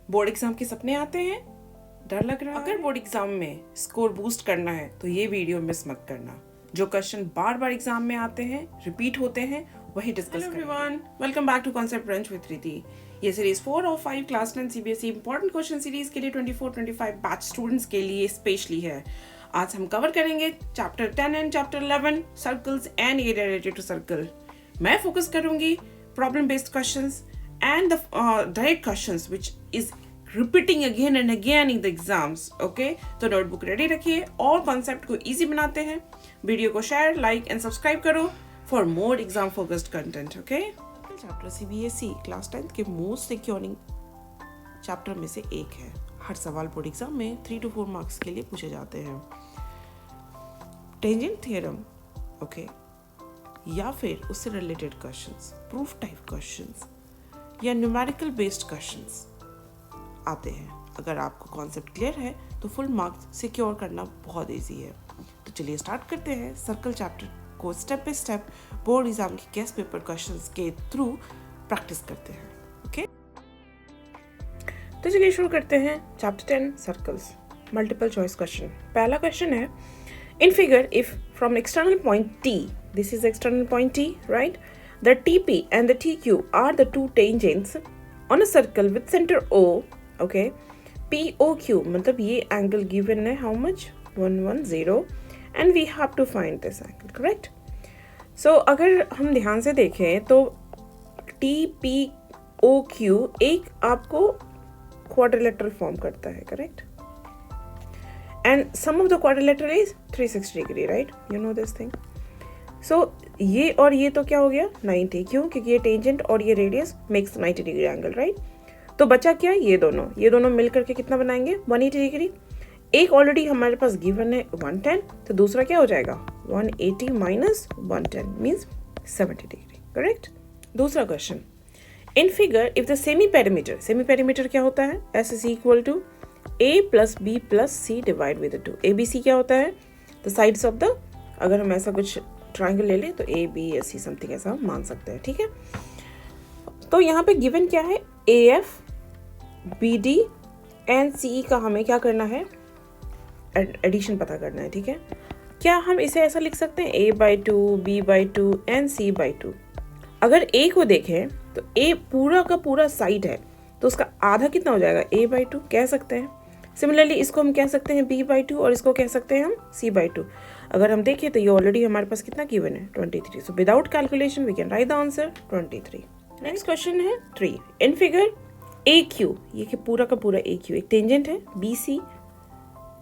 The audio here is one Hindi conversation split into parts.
बोर्ड एग्जाम के सपने आते हैं, डर लग रहा है? अगर बोर्ड एग्जाम में स्कोर बूस्ट करना है तो ये वीडियो मिस मत करना। जो क्वेश्चन बार बार एग्जाम में आते हैं, रिपीट होते हैं, वही डिस्कस करेंगे। Hello everyone, welcome back to concept brunch with Riti. ये सीरीज 4 और 5 class 10 CBSE important question series के लिए 24-25 बैच स्टूडेंट्स के लिए स्पेशली है। आज हम कवर करेंगे chapter 10 and chapter 11 circles and area related to circle. मैं फोकस करूंगी problem based questions and the direct questions which is repeating again and again in the exams. Okay, तो नोटबुक रेडी रखिए और कॉन्सेप्ट को इजी बनाते हैं। वीडियो को शेयर, लाइक एंड सब्सक्राइब करो for more exam focused content. Okay, chapter CBSE class 10 के मोस्ट सिक्योरिंग चैप्टर में से एक है। हर सवाल बोर्ड एग्जाम में 3 to 4 मार्क्स के लिए पूछे जाते हैं। टेंजेंट थ्योरम, ओके, या फिर उससे related questions, proof type questions या न्यूमेरिकल बेस्ड क्वेश्चंस आते हैं। अगर आपको कॉन्सेप्ट क्लियर है तो फुल मार्क्स सिक्योर करना बहुत इजी है। तो चलिए स्टार्ट करते हैं। सर्कल चैप्टर को step by step board exam के गेस्ट पेपर क्वेश्चंस के थ्रू प्रैक्टिस करते हैं। ओके, तो चलिए शुरू करते हैं। Chapter 10 circles, multiple choice question. पहला क्वेश्चन है, in figure if from external point T, this is external point T, right? The TP and the TQ are the two tangents on a circle with center O, okay? POQ मतलब ये angle given है how much? 110 and we have to find this angle, correct? So अगर हम ध्यान से देखें तो TPOQ एक आपको quadrilateral form करता है, correct? And sum of the quadrilateral is 360 degree, right? You know this thing. सो ये और ये तो क्या हो गया 90, क्यों? क्योंकि ये टेंजेंट और ये radius makes 90 degree angle, right? तो बचा क्या? ये दोनों मिल करके कितना बनाएंगे? 180 डिग्री। एक ऑलरेडी हमारे पास गिवन है 110, तो दूसरा क्या हो जाएगा 180 माइनस 110 मीन्स 70 डिग्री, करेक्ट? दूसरा question, in figure if the semi perimeter क्या होता है? S is equal to a plus B plus C divide with 2। A B C क्या होता है? द साइड्स ऑफ द, अगर हम ऐसा कुछ ट्राइंगल ले लें तो A B S C something ऐसा मान सकते हैं, ठीक है? तो यहाँ पे गिवन क्या है? A F B D and C का हमें क्या करना है? एडिशन पता करना है, ठीक है? क्या हम इसे ऐसा लिख सकते हैं a/2 b/2 एंड c/2? अगर a को देखें तो a पूरा का पूरा साइड है, तो उसका आधा कितना हो जाएगा? a/2 कह सकते हैं। सिमिलरली इसको हम कह सकते हैं b/2 और इसको कह सकते हैं हम c/2। अगर हम देखें तो ये ऑलरेडी हमारे पास कितना गिवन है? 23। So without calculation we can write the answer 23। Next question है 3, इन फिगर AQ, ये कि पूरा का पूरा AQ एक टेंजेंट है,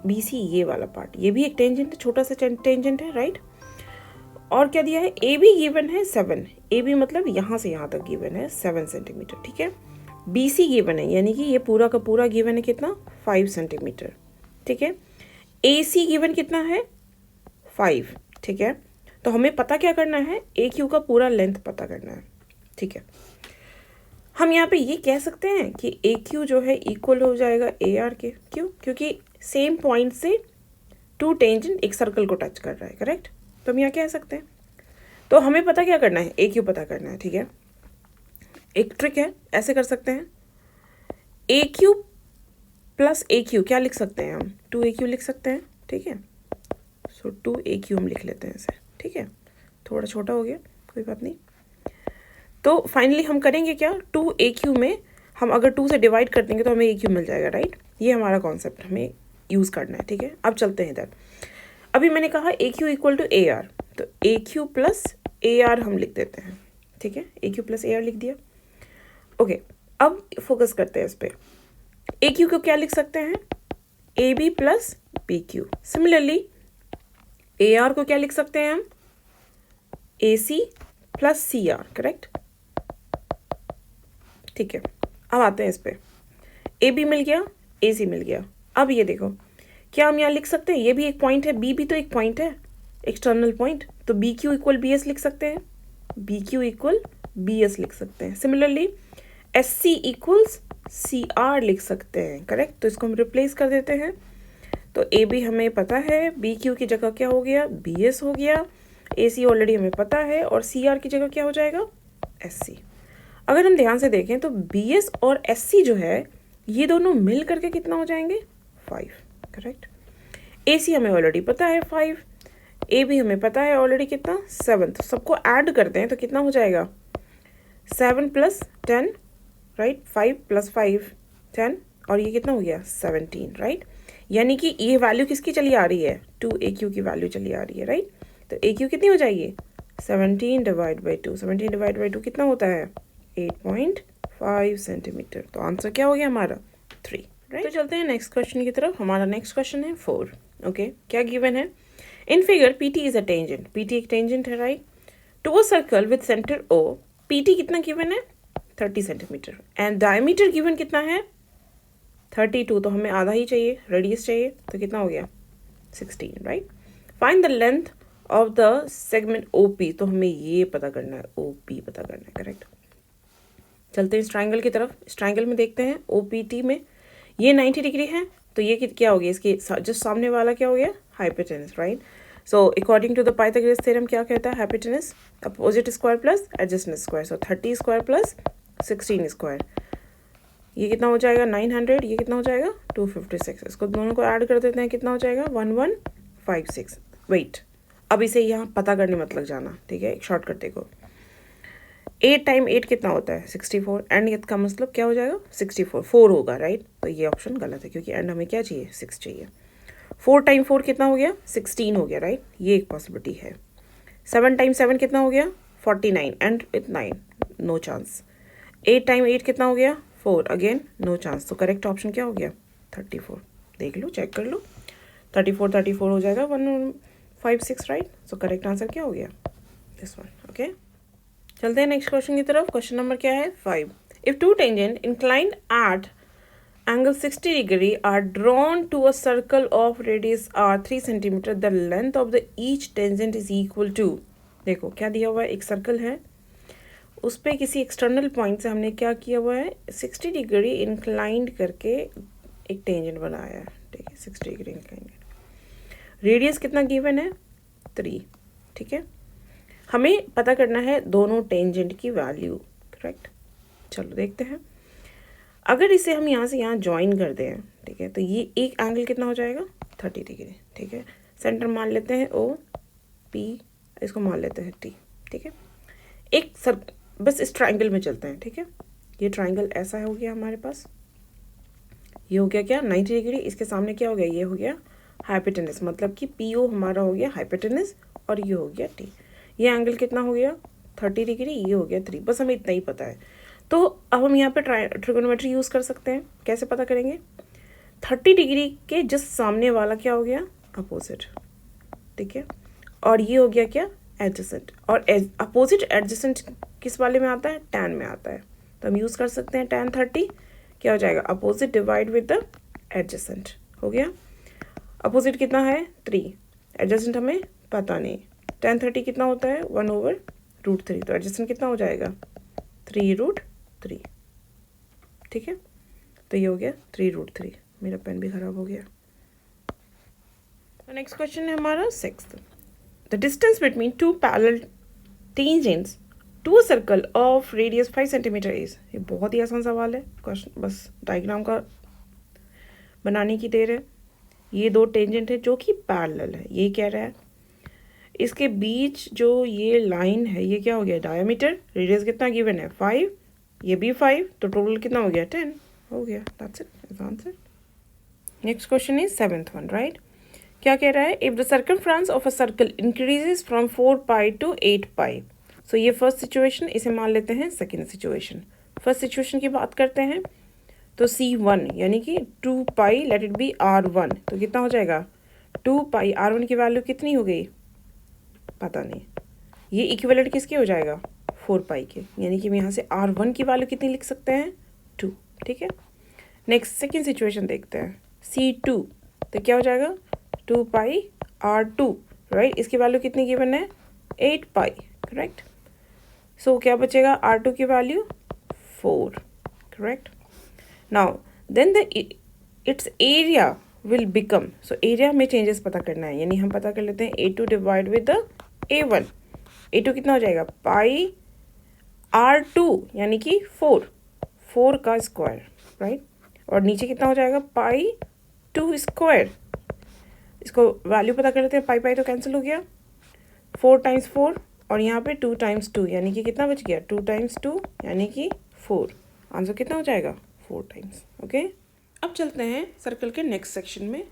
BC ये वाला पार्ट, ये भी एक टेंजेंट है, छोटा सा टेंजेंट है, राइट? और क्या दिया है? AB गिवन है 7, AB मतलब यहाँ से यहाँ तक गिवन है 7 सेंटीमीटर, ठीक है? BC गिवन है, यानी कि ये पूरा का पूरा गिवन है कितना? 5 सेंटीमीटर, ठीक है? AC गिवन कितना है? 5, ठीक है? तो हमें पता क्या करना है? AQ का पूरा लेंथ पता करना है, ठीक है? हम यहाँ पे ये कह सकते हैं कि AQ जो है इक्वल हो जाएगा AR के, क्यों? क्योंकि सेम पॉइंट से 2 टेंजेंट एक सर्कल को टच कर रहा है, करेक्ट? तो हम यहाँ कह सकते हैं। तो हमें पता क्या करना है? AQ पता करना है, ठीक है? एक ट्रिक है, ऐसे कर सकते हैं, AQ प्लस AQ क्या लिख सकते हैं हम? 2AQ लिख सकते हैं, ठीक है? सो 2AQ हम लिख लेते हैं इसे, ठीक है? थोड़ा छोटा हो गया, कोई बात नहीं। तो फाइनली हम करेंगे क्या? 2AQ में हम अगर 2 से डिवाइड कर देंगे तो हमें AQ मिल जाएगा, राइट? ये हमारा कॉन्सेप्ट हमें यूज़ करना है, ठीक है? अब चलते हैं इधर। अभी मैंने कहा AQ इक्वल टू AR, तो AQ प्लस AR हम लिख देते हैं, ठीक है? AQ प्लस AR लिख दिया। ओके, अब फोकस करते हैं इस पर। AQ को क्या लिख सकते हैं? AB plus BQ। Similarly AR को क्या लिख सकते हैं हम? AC plus CR, correct? ठीक है, अब आते हैं इस पे। AB मिल गया, AC मिल गया। अब ये देखो, क्या हम यहाँ लिख सकते हैं? ये भी एक पॉइंट है, B भी तो एक पॉइंट है, एक्सटर्नल पॉइंट, तो BQ इक्वल BS लिख सकते हैं, BQ इक्वल BS लिख सकते हैं। सिमिलरली SC इक्वल्स CR लिख सकते हैं, करेक्ट? तो इसको हम रिप्लेस कर देते हैं। तो AB हमें पता है, BQ की जगह क्या हो गया? BS हो गया। AC ऑलरेडी हमें पता है, और CR की जगह क्या हो जाएगा? SC। अगर हम ध्यान से देखें तो BS और SC जो है ये दोनों मिल करके कितना हो जाएंगे 5, करेक्ट। AC हमें ऑलरेडी पता है 5, AB हमें पता है ऑलरेडी कितना 7, तो सबको ऐड करते हैं तो कितना हो जाएगा 7 + 10, राइट, 5 + 5 10, और ये कितना हो गया 17, राइट। यानी कि ये वैल्यू किसकी चली आ रही है 2AQ की वैल्यू चली आ रही है, राइट। तो AQ कितनी हो जाएगी 17 / 2, 17 / 2 कितना होता है 8.5 सेंटीमीटर। तो आंसर क्या हो गया हमारा 3, राइट। तो चलते हैं नेक्स्ट क्वेश्चन की तरफ। हमारा नेक्स्ट क्वेश्चन है 4, ओके। क्या गिवन है, in figure PT is a tangent, PT एक टेंजेंट है, right, to a circle with centre O। PT कितना गिवन है 30 सेंटीमीटर, एंड डायमीटर गिवन कितना है 32, तो हमें आधा ही चाहिए, रेडियस चाहिए, तो कितना हो गया 16, right. Find the length of the segment OP, तो हमें ये पता करना है, OP पता करना है, करेक्ट। चलते हैं इस ट्राइंगल की तरफ। इस ट्राइंगल में देखते हैं OPT में ये 90 डिग्री है, तो ये क्या हो गया, इसके जस्ट सामने वाला क्या हो गया hypotenuse, right. So according to the Pythagoras theorem क्या कहता है, hypotenuse opposite square plus adjacent square, so 30 square plus 16 square, ये कितना हो जाएगा 900, ये कितना हो जाएगा 256। इसको दोनों को ऐड कर देते हैं, कितना हो जाएगा 1156। वेट, अब इसे यहाँ पता करने मत लग जाना, ठीक है, एक शॉर्टकट देखो। 8 × 8 कितना होता है 64, एंड ये का मतलब क्या हो जाएगा 64, 4 होगा, राइट। तो ये ऑप्शन गलत है, क्योंकि एंड हमें क्या चाहिए 6 चाहिए। 4 × 4 कितना हो गया 16 हो गया, राइट, ये एक पॉसिबिलिटी है। 7 × 7 कितना हो गया 49, एंड विथ 9, नो चांस। 8 × 8 कितना हो गया 4, अगेन नो चांस। तो करेक्ट ऑप्शन क्या हो गया 34, देख लो, चेक कर लो, 34 हो जाएगा 156, राइट। सो करेक्ट आंसर क्या हो गया दिस वन, ओके। चलते हैं नेक्स्ट क्वेश्चन की तरफ। क्वेश्चन नंबर क्या है 5, if two tangent inclined at angle 60 degree are drawn to a circle of radius r 3 centimeter, the length of the each tangent is equal to, देखो क्या दिया हुआ है, एक सर्कल है, उस पर किसी एक्सटर्नल पॉइंट से हमने क्या किया हुआ है 60 डिग्री इंक्लाइंड करके एक टेंजेंट बनाया है, ठीक है, 60 डिग्री इंक्लाइंड। रेडियस कितना गिवन है 3, ठीक है। हमें पता करना है दोनों टेंजेंट की वैल्यू, करेक्ट। चलो देखते हैं, अगर इसे हम यहाँ से यहाँ ज्वाइन कर दें, ठीक है, तो ये एक एंगल कितना हो जाएगा 30 डिग्री, ठीक है। सेंटर मान लेते हैं OP, इसको मान लेते हैं T, ठीक है। एक बस इस ट्राइंगल में चलते हैं, ठीक है। ये ट्राइंगल ऐसा हो गया हमारे पास, ये हो गया क्या 90 डिग्री, इसके सामने क्या हो गया, ये हो गया हाइपोटेनस, मतलब कि PO हमारा हो गया हाइपोटेनस, और ये हो गया T। ये एंगल कितना हो गया 30 डिग्री, ये हो गया 3, बस हमें इतना ही पता है। तो अब हम यहाँ पे ट्रिगोनोमेट्री यूज़ कर सकते हैं, कैसे पता करेंगे, 30 डिग्री के जस्ट सामने वाला क्या हो गया अपोजिट, ठीक है, और ये हो गया क्या एडजेसेंट, और अपोजिट एडजेसेंट किस वाले में आता है tan में आता है, तो हम यूज़ कर सकते हैं tan 30, क्या हो जाएगा opposite divide with the adjacent, हो गया। अपोजिट कितना है 3, एडजेसेंट हमें पता नहीं, tan 30 कितना होता है 1/√3, तो एडजेसेंट कितना हो जाएगा 3√3, ठीक है। तो ये हो गया 3√3, मेरा पेन भी खराब हो गया। नेक्स्ट क्वेश्चन है हमारा 6th, the distance between two parallel tangents to a circle of radius 5 centimetre is, ये बहुत ही आसान सवाल है, क्वेश्चन बस डायग्राम का बनाने की देर है। ये दो टेंजेंट है जो कि पैरेलल है, ये कह रहा है इसके बीच जो ये लाइन है ये क्या हो गया डायमीटर, रेडियस कितना गिवन है 5, ये भी 5, तो टोटल कितना हो गया 10 हो गया, that's it answer. Next question is 7th one, right. क्या कह रहा है, if the circumference of a circle increases from 4 pi to 8 pi, so ये फर्स्ट सिचुएशन, इसे मान लेते हैं सेकेंड सिचुएशन। फर्स्ट सिचुएशन की बात करते हैं तो C1 यानी कि 2 पाई लेट इट बी R1, तो कितना हो जाएगा 2 पाई, R1 की वैल्यू कितनी हो गई पता नहीं, ये इक्विवेलेंट किसके हो जाएगा 4 पाई के, यानी कि हम यहाँ से R1 की वैल्यू कितनी लिख सकते हैं 2, ठीक है। नेक्स्ट सेकेंड सिचुएशन देखते हैं C2, तो क्या हो जाएगा 2 पाई R2, राइट, इसकी वैल्यू कितनी गिवन है 8 पाई, करेक्ट। सो क्या बचेगा R2 की value 4, correct. Now then the its area will become, so area में चेंजेस पता करना है, यानी हम पता कर लेते हैं A2 divide with the A1, A2 कितना हो जाएगा पाई R2 यानी कि 4 का स्क्वायर, राइट। और नीचे कितना हो जाएगा, पाई 2 स्क्वायर। इसको वैल्यू पता कर लेते हैं, पाई पाई तो कैंसिल हो गया, 4 टाइम्स 4 और यहाँ पे 2 टाइम्स 2 यानी कि कितना बच गया, 2 टाइम्स 2 यानी कि 4। आंसर कितना हो जाएगा, 4 टाइम्स। ओके, अब चलते हैं सर्कल के नेक्स्ट सेक्शन में।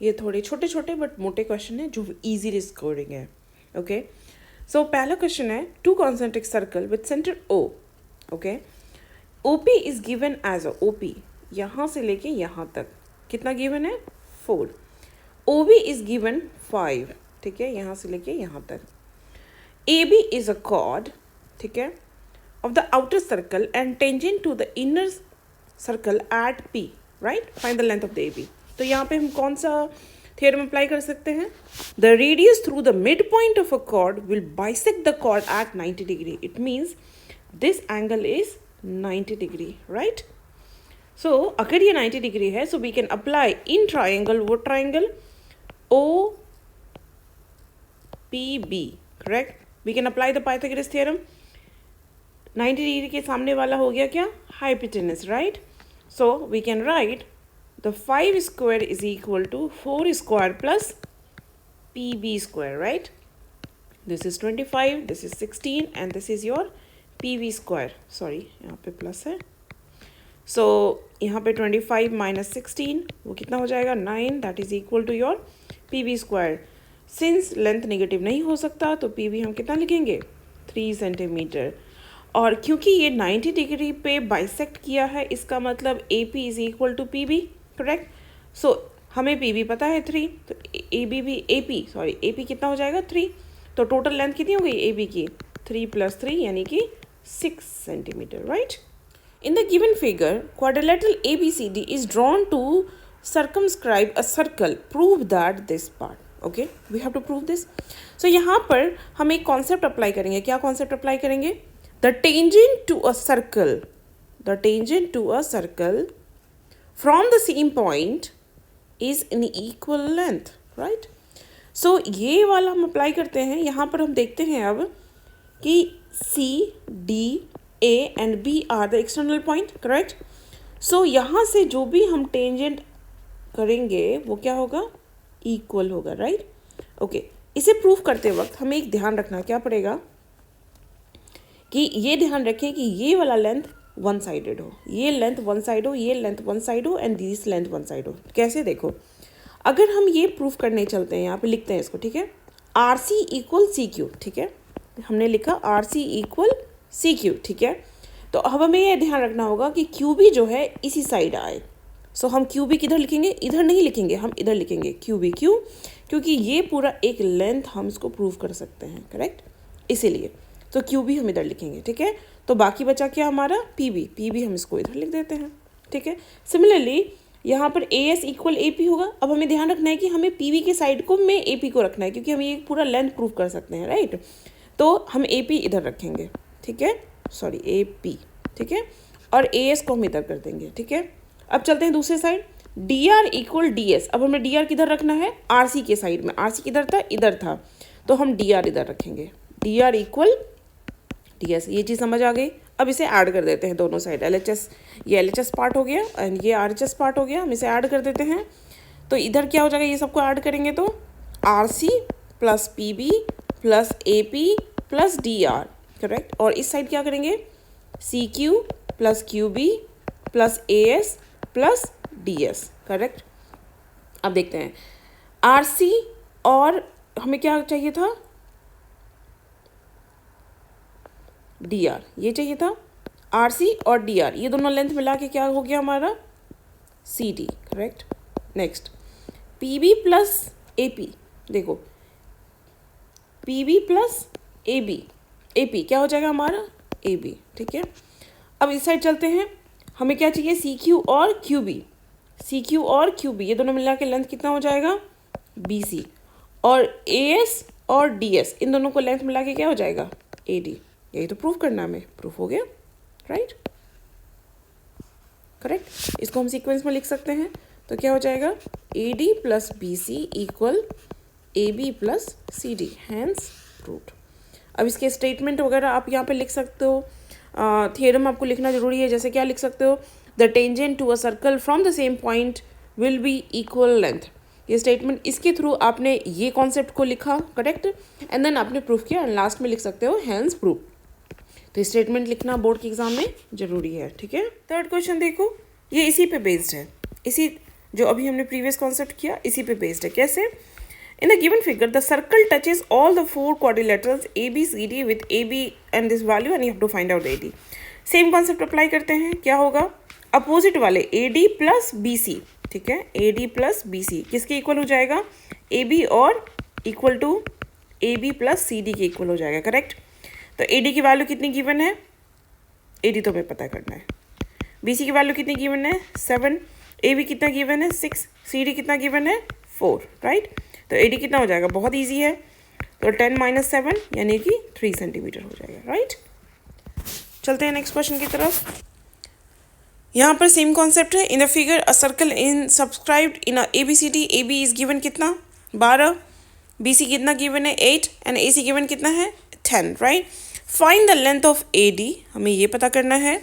ये थोड़े छोटे छोटे बट मोटे क्वेश्चन है जो इजीली स्कोरिंग है। ओके, सो पहला क्वेश्चन है, 2 concentric circle with centre O। Okay, OP is given as a, OP यहाँ से लेके यहाँ तक कितना गिवन है, 4। OB इज गिवन 5, ठीक है, यहाँ से लेके यहाँ तक। AB इज अ कॉर्ड, ठीक है, of the outer circle and tangent to the inner circle at P, right, find the length of the AB। तो यहाँ पे हम कौन सा थ्योरम अप्लाई कर सकते हैं, the radius through the mid point of a chord will bisect the chord at 90 degree, it means this angle is 90 degree, right. So अगर ये 90 डिग्री है, so we can apply in triangle, वो triangle OPB, correct, we can apply the Pythagoras theorem. 90 degree के सामने वाला हो गया क्या, hypotenuse, right. So we can write the 5 square is equal to 4 square plus PB square, right. This is 25, this is 16 and this is your PB square, sorry यहाँ पे प्लस है। सो यहाँ पे 25 माइनस 16 वो कितना हो जाएगा, 9, that is equal to your PB square. Since length negative नहीं हो सकता तो PB हम कितना लिखेंगे, 3 सेंटीमीटर। और क्योंकि ये 90 डिग्री पे बाइसेक्ट किया है, इसका मतलब AP is equal to PB, correct. So हमें PB पता है 3, तो AP कितना हो जाएगा, 3। तो टोटल लेंथ कितनी हो गई AB की, 3 + 3 यानी कि 6 centimetre, right. In the given figure, quadrilateral ABCD is drawn to circumscribe a circle. Prove that this part. Okay, we have to prove this. So यहाँ पर हम एक concept apply करेंगे। क्या concept apply करेंगे? The tangent to a circle from the same point is in equal length, right? So ये वाला हम apply करते हैं। यहाँ पर हम देखते हैं अब कि C, D, A and B are the external point, correct? So यहाँ से जो भी हम टेंजेंट करेंगे वो क्या होगा, इक्वल होगा, राइट। ओके, इसे प्रूफ करते वक्त हमें एक ध्यान रखना क्या पड़ेगा कि ये ध्यान रखें कि ये वाला लेंथ वन साइडेड हो, ये लेंथ वन साइड हो, ये लेंथ वन साइड हो and this length one side हो। कैसे, देखो, अगर हम ये प्रूफ करने चलते हैं, यहाँ पे लिखते हैं इसको, ठीक है, RC = CQ, ठीक है, हमने लिखा RC = CQ, ठीक है। तो अब हमें यह ध्यान रखना होगा कि QB जो है इसी साइड आए। सो हम QB किधर लिखेंगे, इधर नहीं लिखेंगे, हम इधर लिखेंगे QB, क्यों, क्योंकि ये पूरा एक लेंथ हम इसको प्रूव कर सकते हैं, करेक्ट, इसीलिए। तो QB हम इधर लिखेंगे, ठीक है। तो बाकी बचा क्या हमारा, PB हम इसको इधर लिख देते हैं, ठीक है। सिमिलरली यहाँ पर AS = AP होगा। अब हमें ध्यान रखना है कि हमें PB के साइड को में AP को रखना है, क्योंकि हम ये पूरा लेंथ प्रूव कर सकते हैं, राइट। तो हम AP इधर रखेंगे, ठीक है, सॉरी AP, ठीक है, और AS को हम इधर कर देंगे, ठीक है। अब चलते हैं दूसरे साइड, DR = DS। अब हमें DR किधर रखना है, RC के साइड में। RC किधर था, इधर था, तो हम DR इधर रखेंगे, DR = DS। ये चीज़ समझ आ गई। अब इसे ऐड कर देते हैं दोनों साइड, LHS, ये LHS पार्ट हो गया एंड ये RHS पार्ट हो गया, हम इसे ऐड कर देते हैं। तो इधर क्या हो जाएगा, ये सबको ऐड करेंगे तो RC + PB + AP + DR, correct. और इस साइड क्या करेंगे, CQ + QB + AS + DS, correct. अब देखते हैं RC और हमें क्या चाहिए था, DR, ये चाहिए था, RC और DR, ये दोनों लेंथ मिला के क्या हो गया हमारा, CD, correct. Next PB + AP, देखो PB + AP क्या हो जाएगा हमारा, AB, ठीक है। अब इस साइड चलते हैं, हमें क्या चाहिए, CQ और QB, ये दोनों मिला के लेंथ कितना हो जाएगा, BC। और AS और DS, इन दोनों को लेंथ मिला के क्या हो जाएगा, AD। यही तो प्रूफ करना हमें, प्रूफ हो गया, राइट, करेक्ट। इसको हम सीक्वेंस में लिख सकते हैं, तो क्या हो जाएगा, AD + BC = AB + CD, hence proved. अब इसके स्टेटमेंट वगैरह आप यहाँ पे लिख सकते हो। थियरम आपको लिखना जरूरी है, जैसे क्या लिख सकते हो, the tangent to a circle from the same point will be equal length. ये स्टेटमेंट, इसके थ्रू आपने ये कॉन्सेप्ट को लिखा, करेक्ट, एंड देन आपने प्रूफ किया, एंड लास्ट में लिख सकते हो हैंस प्रूफ। तो स्टेटमेंट लिखना बोर्ड के एग्जाम में जरूरी है, ठीक है। थर्ड क्वेश्चन देखो, ये इसी पे बेस्ड है, इसी जो अभी हमने प्रीवियस कॉन्सेप्ट किया इसी पे बेस्ड है। कैसे? In the given figure the circle touches all the 4 quadrilaterals A B C D with A B and this value and you have to find out A D. Same concept apply करते हैं, क्या होगा? अपोजिट वाले A D plus B C, ठीक है, A D plus B C किसके इक्वल हो जाएगा? ए बी और equal to A B plus C D के इक्वल हो जाएगा, करेक्ट। तो ए डी की वैल्यू कितनी गिवन है? ए डी तो हमें पता करना है। बी सी की वैल्यू कितनी गिवन है? 7। ए बी कितना गिवन है? 6। सी डी कितना गिवन है? 4, राइट। तो ए डी कितना हो जाएगा? बहुत ईजी है, तो 10 - 7 यानी कि 3 सेंटीमीटर हो जाएगा, राइट। चलते हैं नेक्स्ट क्वेश्चन की तरफ। यहाँ पर सेम कॉन्सेप्ट है। In the figure a circle in subscribed in A B C D, A B is given कितना? 12, बी सी कितना गिवन है? 8 एंड ए सी गिवन कितना है? 10, right. Find the length of A D, हमें ये पता करना है,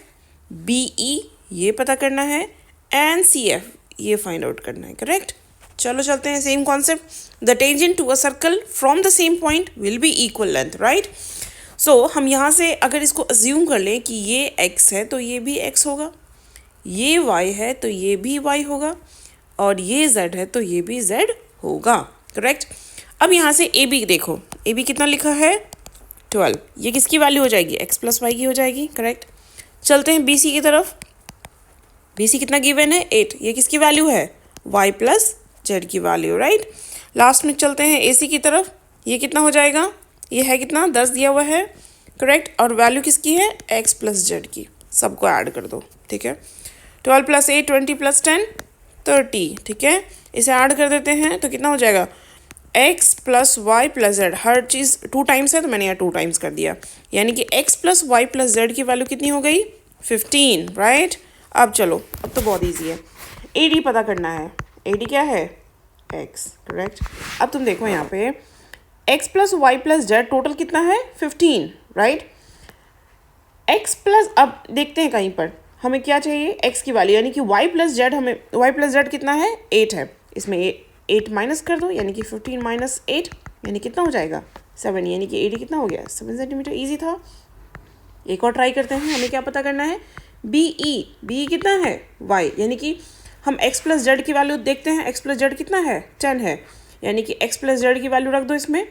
बी ई ये पता करना है, एंड सी एफ ये फाइंड आउट करना है, करेक्ट। चलो चलते हैं, same concept. The tangent to a circle from the same point will be equal length, right. So हम यहाँ से अगर इसको अज्यूम कर लें कि ये x है तो ये भी x होगा, ये y है तो ये भी y होगा, और ये z है तो ये भी z होगा, करेक्ट। अब यहाँ से ए बी देखो, ए बी कितना लिखा है? 12। ये किसकी वैल्यू हो जाएगी? x + y की हो जाएगी, करेक्ट। चलते हैं बी सी की तरफ। बी सी कितना गिवन है? 8। ये किसकी वैल्यू है? y + z की वैल्यू, राइट। लास्ट में चलते हैं ए सी की तरफ। ये कितना हो जाएगा? ये है कितना? 10 दिया हुआ है, करेक्ट, और वैल्यू किसकी है? x + z की। सबको ऐड कर दो, ठीक है। 12 + 8 20 + 10 30, ठीक है। इसे ऐड कर देते हैं तो कितना हो जाएगा? x + y + z, हर चीज़ 2 टाइम्स है तो मैंने यहाँ 2 टाइम्स कर दिया, यानी कि x + y + z की वैल्यू कितनी हो गई? 15, राइट। अब चलो, अब तो बहुत ईजी है, ए डी पता करना है। ए डी क्या है? x, correct. अब तुम देखो यहाँ पे x + y + z टोटल कितना है? 15, राइट। x प्लस, अब देखते हैं कहीं पर हमें क्या चाहिए? x की वैल्यू, यानी कि y + z, हमें y + z कितना है? 8 है। इसमें 8 माइनस कर दो, यानी कि 15 - 8 यानी कितना हो जाएगा? 7, यानी कि ए डी कितना हो गया? 7 सेंटीमीटर। ईजी था। एक और ट्राई करते हैं, हमें क्या पता करना है? बी ई कितना है? y, यानी कि हम x + z की वैल्यू देखते हैं। x + z कितना है? 10 है, यानी कि x + z की वैल्यू रख दो इसमें,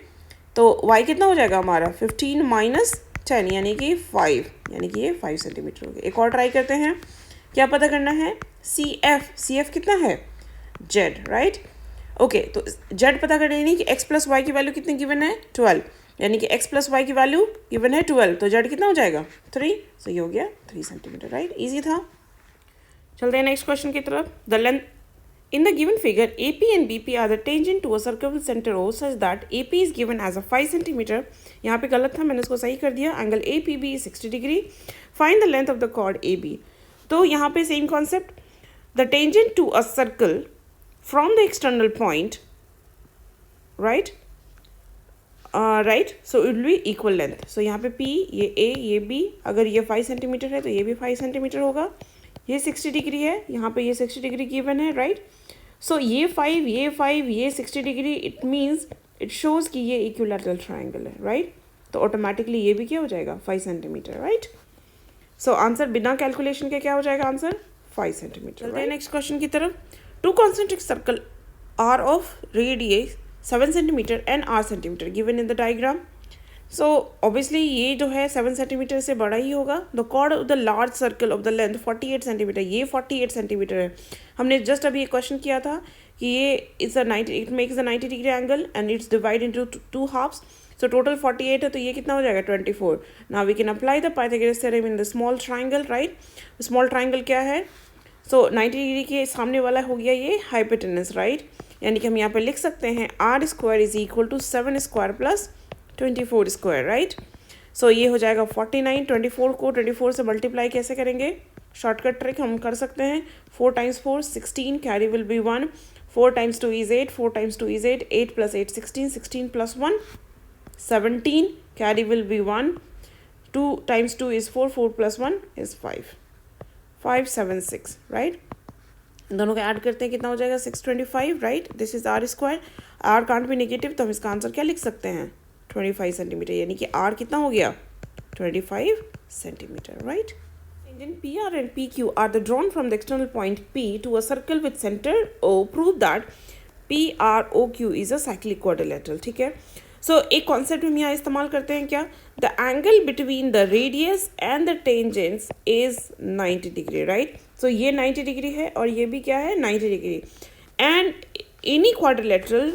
तो y कितना हो जाएगा हमारा? 15 - 10 यानी कि 5, यानी कि ये 5 सेंटीमीटर हो गया। एक और ट्राई करते हैं, क्या पता करना है? सी एफ कितना है? z, right. ओके, तो z पता करना है कि x + y की वैल्यू कितनी गिवन है? 12, यानी कि x + y की वैल्यू गिवन है 12, तो z कितना हो जाएगा? 3। सही हो गया, 3 सेंटीमीटर, राइट। ईजी था। चलते हैं नेक्स्ट क्वेश्चन की तरफ। The length in the given figure AP and BP are the tangent to a circle centre O such that AP is given as a 5 centimetre. यहाँ पे गलत था, मैंने उसको सही कर दिया। Angle APB is 60 degree. Find the length of the chord AB। तो यहाँ पे same concept, the tangent to a circle from the external point, right, right, so it will be equal length. So यहाँ पे P, ये A, ये B, अगर ये 5 सेंटीमीटर है तो ये भी 5 सेंटीमीटर होगा। ये 60 डिग्री है, यहाँ पे ये 60 डिग्री गिवन है, राइट। सो ये 5, ये 60 degree, it means it shows कि ये इक्विलैटरल ट्राइंगल है, राइट। तो ऑटोमेटिकली ये भी क्या हो जाएगा? 5 सेंटीमीटर, राइट। सो आंसर बिना कैलकुलेशन के क्या हो जाएगा? Answer 5 centimetre. चलते हैं नेक्स्ट क्वेश्चन की तरफ। 2 concentric circle are of radius 7 centimetre and R centimetre given in the diagram. So obviously ये जो है 7 सेंटीमीटर से बड़ा ही होगा। The chord of the large circle of the length 48 centimetre, ये 48 सेंटीमीटर है। हमने जस्ट अभी एक क्वेश्चन किया था कि ये it makes the 90 degree angle and it's divide into 2 halves. So total 48 है, तो ये कितना हो जाएगा? 24। Now we can apply the Pythagoras theorem in the small triangle, right. Small triangle क्या है? सो 90 डिग्री के सामने वाला हो गया ये हाइपोटेनस, राइट। यानी कि हम यहाँ पे लिख सकते हैं r² is equal to 7² plus 24², right. So ये हो जाएगा 49। 24 को 24 से मल्टीप्लाई कैसे करेंगे? शॉर्टकट ट्रिक हम कर सकते हैं। 4 × 4 16, carry will be 1। 4 × 2 is 8, 4 × 2 is 8, 8 + 8 16, 16 + 1 17, carry will be 1, 2 × 2 is 4, 4 + 1 is 5, 576, right. दोनों को ऐड करते हैं, कितना हो जाएगा 625, right. This is R square. R can't भी नेगेटिव, तो हम इसका आंसर क्या लिख सकते हैं 25 सेंटीमीटर, यानी कि आर कितना हो गया 25 centimetre, right. Tangent PR and PQ are the drawn from the external point P to a circle with center O. Prove that PROQ is a cyclic quadrilateral. ठीक है. सो एक कॉन्सेप्ट हम यहाँ इस्तेमाल करते हैं क्या, the angle between the radius and the tangents is 90 degree, right. So ये 90 डिग्री है और ये भी क्या है 90 degree. And any quadrilateral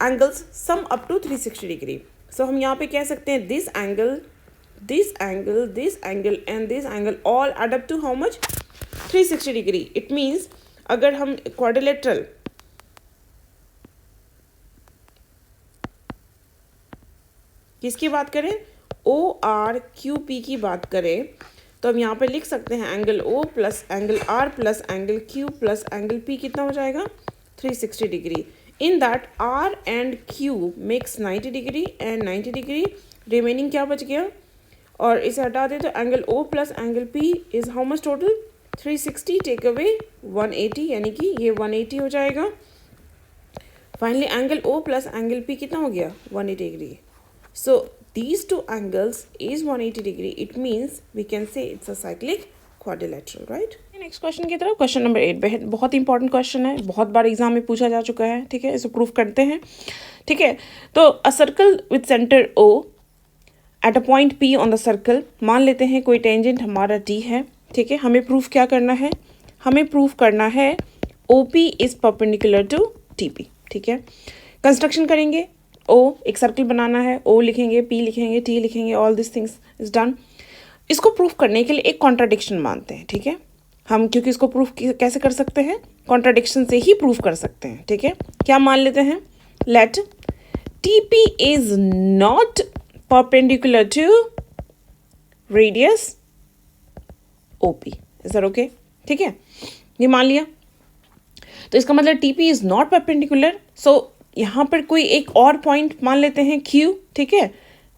angles sum up to 360 degree. So हम यहाँ पे कह सकते हैं this angle, this angle, this angle and this angle all add up to how much 360 degree. It means अगर हम quadrilateral किसकी बात करें ORQP की बात करें तो हम यहाँ पे लिख सकते हैं angle O plus angle R plus angle Q plus angle P कितना हो जाएगा 360 degree. In that R and Q makes 90 degree and 90 degree. Remaining क्या बच गया और इसे हटा दे तो angle O plus angle P is how much total 360, take away 180, यानी कि ये 180 हो जाएगा. Finally angle O plus angle P कितना हो गया 180 degree. So these two angles is 180 degree. It means we can say it's a cyclic quadrilateral, right. Next question की तरफ, क्वेश्चन नंबर 8 बहुत इंपॉर्टेंट क्वेश्चन है, बहुत बार एग्जाम में पूछा जा चुका है. ठीक है, इसे प्रूफ करते हैं. ठीक है, तो अ circle with centre O at a point P on the circle. मान लेते हैं कोई टेंजेंट हमारा T है. ठीक है, हमें प्रूफ क्या करना है, हमें प्रूफ करना है OP is perpendicular to TP. ठीक है, कंस्ट्रक्शन करेंगे. O एक सर्कल बनाना है, O लिखेंगे, P लिखेंगे, T लिखेंगे, all this things is done. इसको प्रूफ करने के लिए एक कॉन्ट्राडिक्शन मानते हैं. ठीक है, हम क्योंकि इसको प्रूफ कैसे कर सकते हैं, कॉन्ट्राडिक्शन से ही प्रूफ कर सकते हैं. ठीक है, क्या मान लेते हैं, let TP is not perpendicular to radius OP. Is that okay? ठीक है, ये मान लिया. तो इसका मतलब TP is not perpendicular. So यहाँ पर कोई एक और पॉइंट मान लेते हैं Q. ठीक है,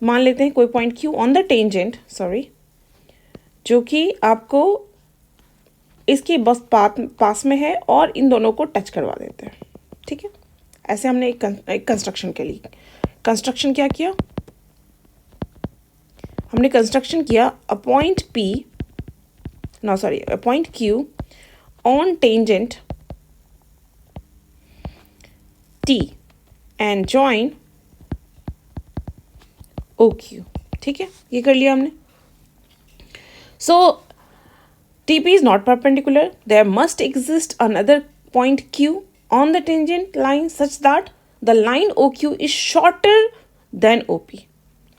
मान लेते हैं कोई point Q on the tangent, sorry, जो कि आपको इसके बस पास में है और इन दोनों को टच करवा देते हैं. ठीक है, ऐसे हमने एक कंस्ट्रक्शन के लिए कंस्ट्रक्शन क्या किया, हमने कंस्ट्रक्शन किया a point P, no sorry, a point Q on tangent T and join OQ. ठीक है, ये कर लिया हमने. सो TP is not perpendicular. There must exist another point Q on the tangent line such that the line OQ is shorter than OP.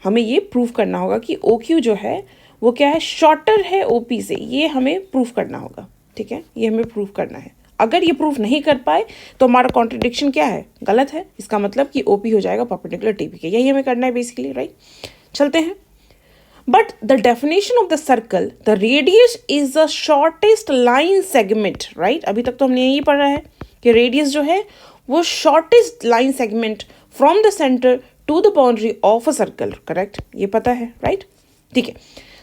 हमें ये प्रूफ करना होगा कि OQ जो है वो क्या है, शॉर्टर है OP से. ये हमें प्रूफ करना होगा. ठीक है, ये हमें प्रूफ करना है. अगर ये प्रूफ नहीं कर पाए तो हमारा कॉन्ट्रडिक्शन क्या है, गलत है. इसका मतलब कि OP हो जाएगा परपेंडिकुलर TP के. यही हमें करना है बेसिकली, राइट. चलते हैं. But the definition of the circle, the radius is the shortest line segment, right. अभी तक तो हमने यही पढ़ा है कि रेडियस जो है वो shortest line segment from the centre to the boundary of a circle, correct. ये पता है, राइट. ठीक है,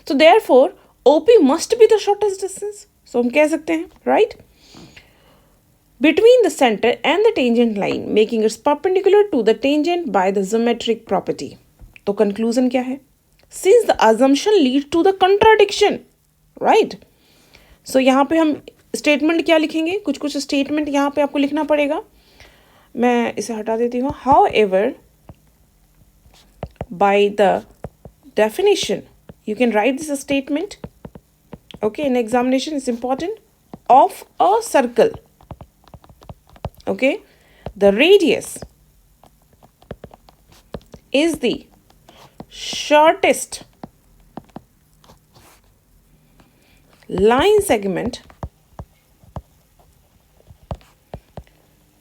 so therefore OP must be the shortest distance. So हम कह सकते हैं, right, between the center and the tangent line making it perpendicular to the tangent by the symmetric property. तो conclusion क्या है, since the assumption leads to the contradiction, right. So यहाँ पे हम statement क्या लिखेंगे, कुछ कुछ statement यहाँ पे आपको लिखना पड़ेगा. मैं इसे हटा देती हूँ. However, by the definition you can write this statement, okay, in examination it's important, of a circle, okay, the radius is the shortest line segment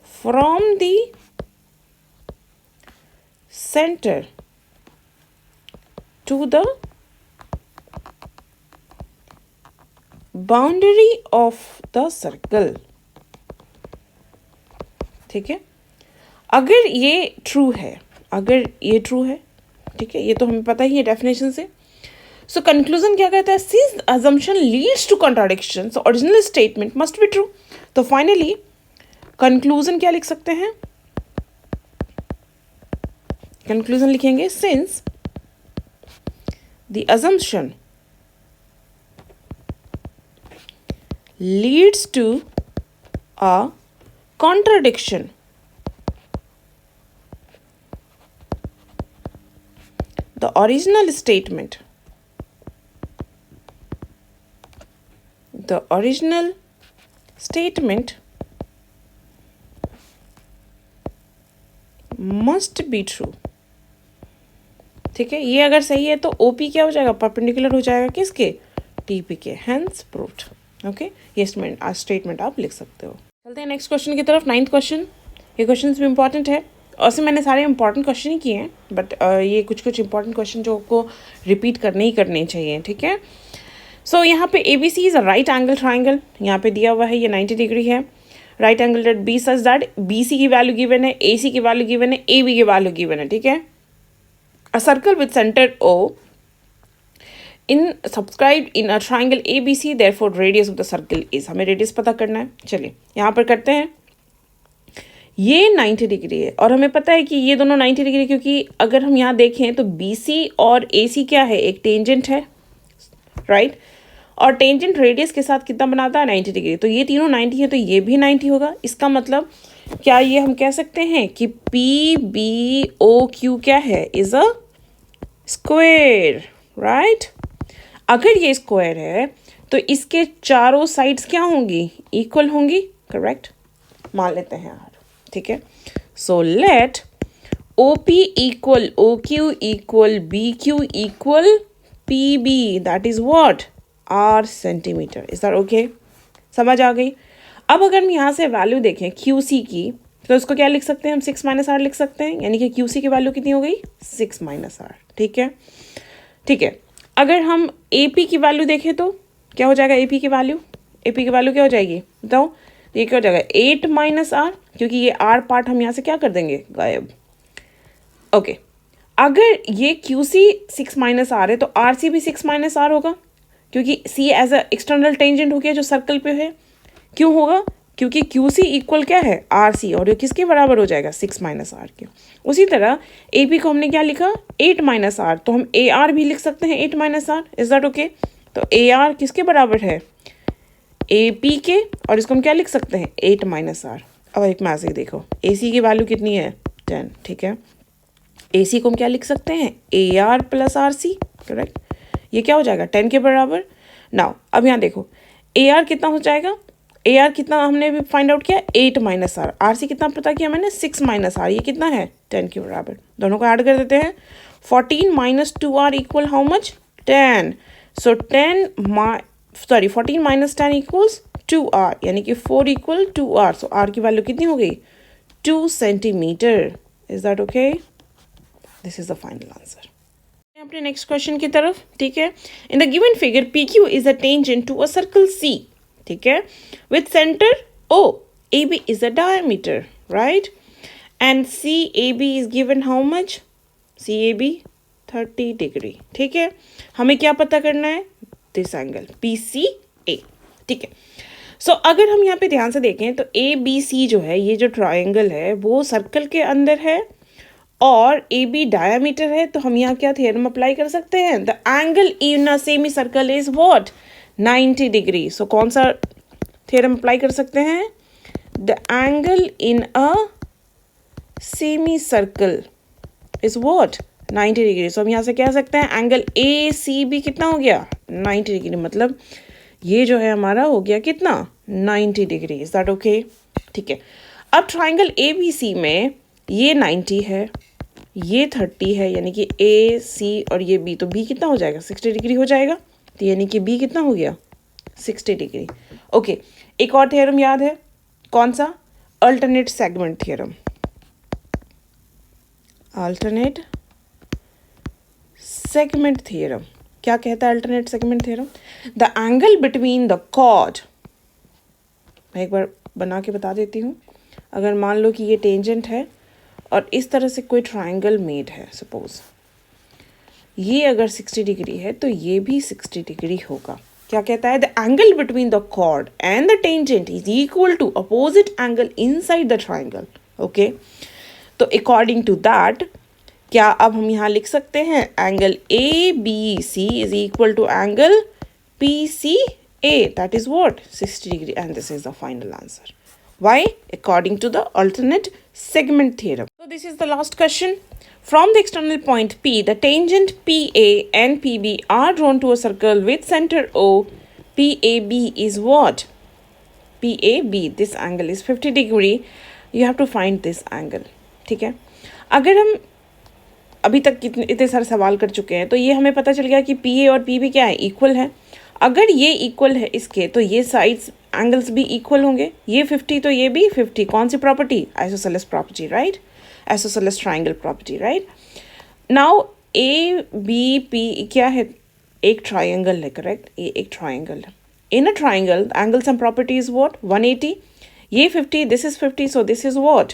from the center to the boundary of the circle. ठीक है, अगर ये ट्रू है, अगर ये ट्रू है, ठीक है, ये तो हमें पता ही है डेफिनेशन से, सो कंक्लूजन क्या कहता है, since assumption leads to contradiction so original statement must be true. तो फाइनली कंक्लूजन क्या लिख सकते हैं, कंक्लूजन लिखेंगे since the assumption leads to a contradiction, the original statement must be true. ठीक है, ये अगर सही है तो ओपी क्या हो जाएगा, परपेंडिकुलर हो जाएगा किसके, टीपी के, हेंस प्रूव्ड. ओके, ये स्टेटमेंट आप लिख सकते हो. चलते हैं नेक्स्ट क्वेश्चन की तरफ, 9th क्वेश्चन. ये क्वेश्चन भी इंपॉर्टेंट है, वैसे मैंने सारे इंपॉर्टेंट क्वेश्चन ही किए हैं, बट ये कुछ इंपॉर्टेंट क्वेश्चन जो आपको रिपीट करने चाहिए. ठीक है, सो यहाँ पे A B C is a right angle triangle, यहाँ पे दिया हुआ है ये 90 डिग्री है. Right angle at B such that B C की वैल्यू गिवन है, ए सी की वैल्यू गिवन है, ए बी की वैल्यू गिवन है. ठीक है, a circle with centre O in subscribe in a triangle A B C, therefore radius of the circle is, हमें रेडियस पता करना है. चलिए यहाँ पर करते हैं. ये 90 डिग्री है और हमें पता है कि ये दोनों 90 डिग्री, क्योंकि अगर हम यहाँ देखें तो बी सी और ए सी क्या है, एक टेंजेंट है, राइट. और टेंजेंट रेडियस के साथ कितना बनाता है, 90 डिग्री. तो ये तीनों 90 है तो ये भी 90 होगा. इसका मतलब क्या ये हम कह सकते हैं कि पी बी ओ क्यू क्या है, इज अ स्क्वायर, राइट. अगर ये स्क्वायर है तो इसके चारों साइड्स क्या होंगी, इक्वल होंगी, करेक्ट, मान लेते हैं यार. ठीक है, so let O P equal O Q equal B Q equal P B, that is what, R centimetre. Is that okay, समझ आ गई. अब अगर हम यहाँ से वैल्यू देखें क्यू सी की, तो इसको क्या लिख सकते हैं हम, 6 माइनस आर लिख सकते हैं, यानी कि क्यू सी की वैल्यू कितनी हो गई, 6 माइनस आर. ठीक है, ठीक है. अगर हम ए पी की वैल्यू देखें तो क्या हो जाएगा, ए पी की वैल्यू क्या हो जाएगी बताओ, ये क्या हो जाएगा, 8 माइनस आर, क्योंकि ये आर पार्ट हम यहाँ से क्या कर देंगे, गायब. ओके, अगर ये क्यू सी 6 माइनस आर है तो आर सी भी 6 माइनस आर होगा, क्योंकि सी एज अ एक्सटर्नल टेंजेंट हो गया जो सर्कल पे है. क्यों होगा, क्योंकि क्यू सी इक्वल क्या है, आर सी, और ये किसके बराबर हो जाएगा, 6 माइनस आर के. उसी तरह ए पी को हमने क्या लिखा, 8 माइनस आर, तो हम ए आर भी लिख सकते हैं 8 minus R. Is that okay. तो ए आर किसके बराबर है, ए पी के, और इसको हम क्या लिख सकते हैं, 8 माइनस आर. अब एक में ऐसे ही देखो, ए सी की वैल्यू कितनी है, 10. ठीक है, ए सी को हम क्या लिख सकते हैं, A R plus R C, correct. ये क्या हो जाएगा, 10 के बराबर. नाउ अब यहाँ देखो, ए आर कितना हो जाएगा, ए आर कितना हमने भी फाइंड आउट किया, 8 माइनस आर. आर सी कितना पता किया मैंने, 6 माइनस आर. ये कितना है, 10 के बराबर. दोनों को ऐड कर देते हैं. 14 minus 2 R equal how much, 10. So 14 minus 10 equals 2 R, यानी कि 4 इक्वल 2 आर. सो आर की वैल्यू कितनी हो गई, 2 centimetre. Is that okay. This is the final answer. अपने नेक्स्ट क्वेश्चन की तरफ. ठीक है, in the given figure P Q is a tangent to a circle C. ठीक है, with centre O, A B is a diameter, right, and C A B is given how much, C A B 30 degree. ठीक है, हमें क्या पता करना है, this angle P C A. ठीक है, सो अगर हम यहाँ पे ध्यान से देखें तो ए बी सी जो है, ये जो ट्राइंगल है वो सर्कल के अंदर है और ए बी डायामीटर है. तो हम यहाँ क्या थ्योरम अप्लाई कर सकते हैं, the angle in a semi circle is what, 90 degree. So कौन सा थ्योरम अप्लाई कर सकते हैं, the angle in a semi circle is what, 90 degree. So हम यहाँ से कह सकते हैं एंगल ए सी बी कितना हो गया, 90 डिग्री. मतलब ये जो है हमारा हो गया कितना, 90 डिग्री. Is that okay. ठीक है, अब ट्राइंगल ए बी सी में ये 90 है, ये 30 है, यानी कि ए सी और ये बी, तो बी कितना हो जाएगा, 60 डिग्री हो जाएगा. तो यानी कि बी कितना हो गया, 60 डिग्री. ओके, एक और थ्योरम याद है, कौन सा, alternate segment theorem. Alternate segment theorem क्या कहता है, alternate segment theorem, the angle between the chord. मैं एक बार बना के बता देती हूँ. अगर मान लो कि ये टेंजेंट है और इस तरह से कोई ट्राइंगल मेड है, सपोज ये अगर 60 डिग्री है तो ये भी 60 डिग्री होगा। क्या कहता है? The angle between the chord and the tangent is equal to opposite angle inside the triangle. Okay, तो अकॉर्डिंग टू दैट क्या अब हम यहाँ लिख सकते हैं angle A B C is equal to angle P C A, that is what 60 degree, and this is the final answer. Why? According to the alternate segment theorem. So this is the last question. From the external point P, the tangent PA and PB are drawn to a circle with center O. PAB is what? PAB. This angle is 50 degree. You have to find this angle. ठीक है, अगर हम अभी तक इतने सारे सवाल कर चुके हैं तो ये हमें पता चल गया कि PA और PB क्या है, इक्वल है. अगर ये इक्वल है इसके तो ये साइड्स एंगल्स भी इक्वल होंगे. ये 50 तो ये भी 50. कौन सी property? Isosceles property, right? Isosceles triangle property, right? Now A B P क्या है? एक ट्राइंगल है, करेक्ट? ये एक ट्राइंगल है. In a triangle angle sum property is what? 180. ये 50, this is 50, so this is what?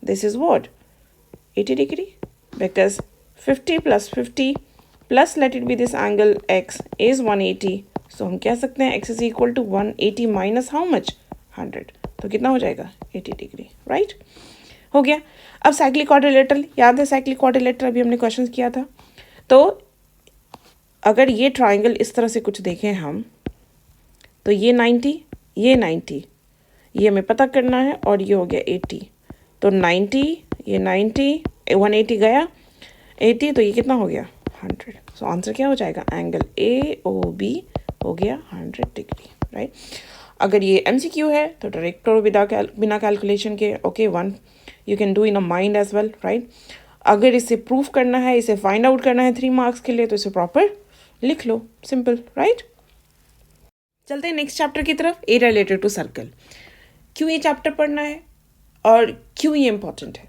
This is what? 80 degree, because 50 plus 50 plus let it be this angle x is 180. So हम कह सकते हैं x is equal to 180 minus how much? 100. तो कितना हो जाएगा? 80 डिग्री, राइट? हो गया. अब साइक्लिक क्वाड्रिलेटरल, याद है साइक्लिक क्वाड्रिलेटरल अभी हमने क्वेश्चन किया था. तो अगर ये ट्राइंगल इस तरह से कुछ देखें हम, तो ये 90, ये 90, ये हमें पता करना है, और ये हो गया 80. तो 90, ये 90, 180 गया, 80, तो ये कितना हो गया? 100. सो आंसर क्या हो जाएगा? एंगल ए ओ बी हो गया 100 डिग्री, राइट? अगर ये MCQ है तो डायरेक्ट करो बिना कैलकुलेशन के. Okay, one you can do in a mind as well, right? अगर इसे प्रूफ करना है, इसे फाइंड आउट करना है 3 मार्क्स के लिए, तो इसे प्रॉपर लिख लो, सिंपल, राइट? चलते हैं नेक्स्ट चैप्टर की तरफ, ए रिलेटेड टू सर्कल. क्यों ये चैप्टर पढ़ना है और क्यों ये इंपॉर्टेंट है?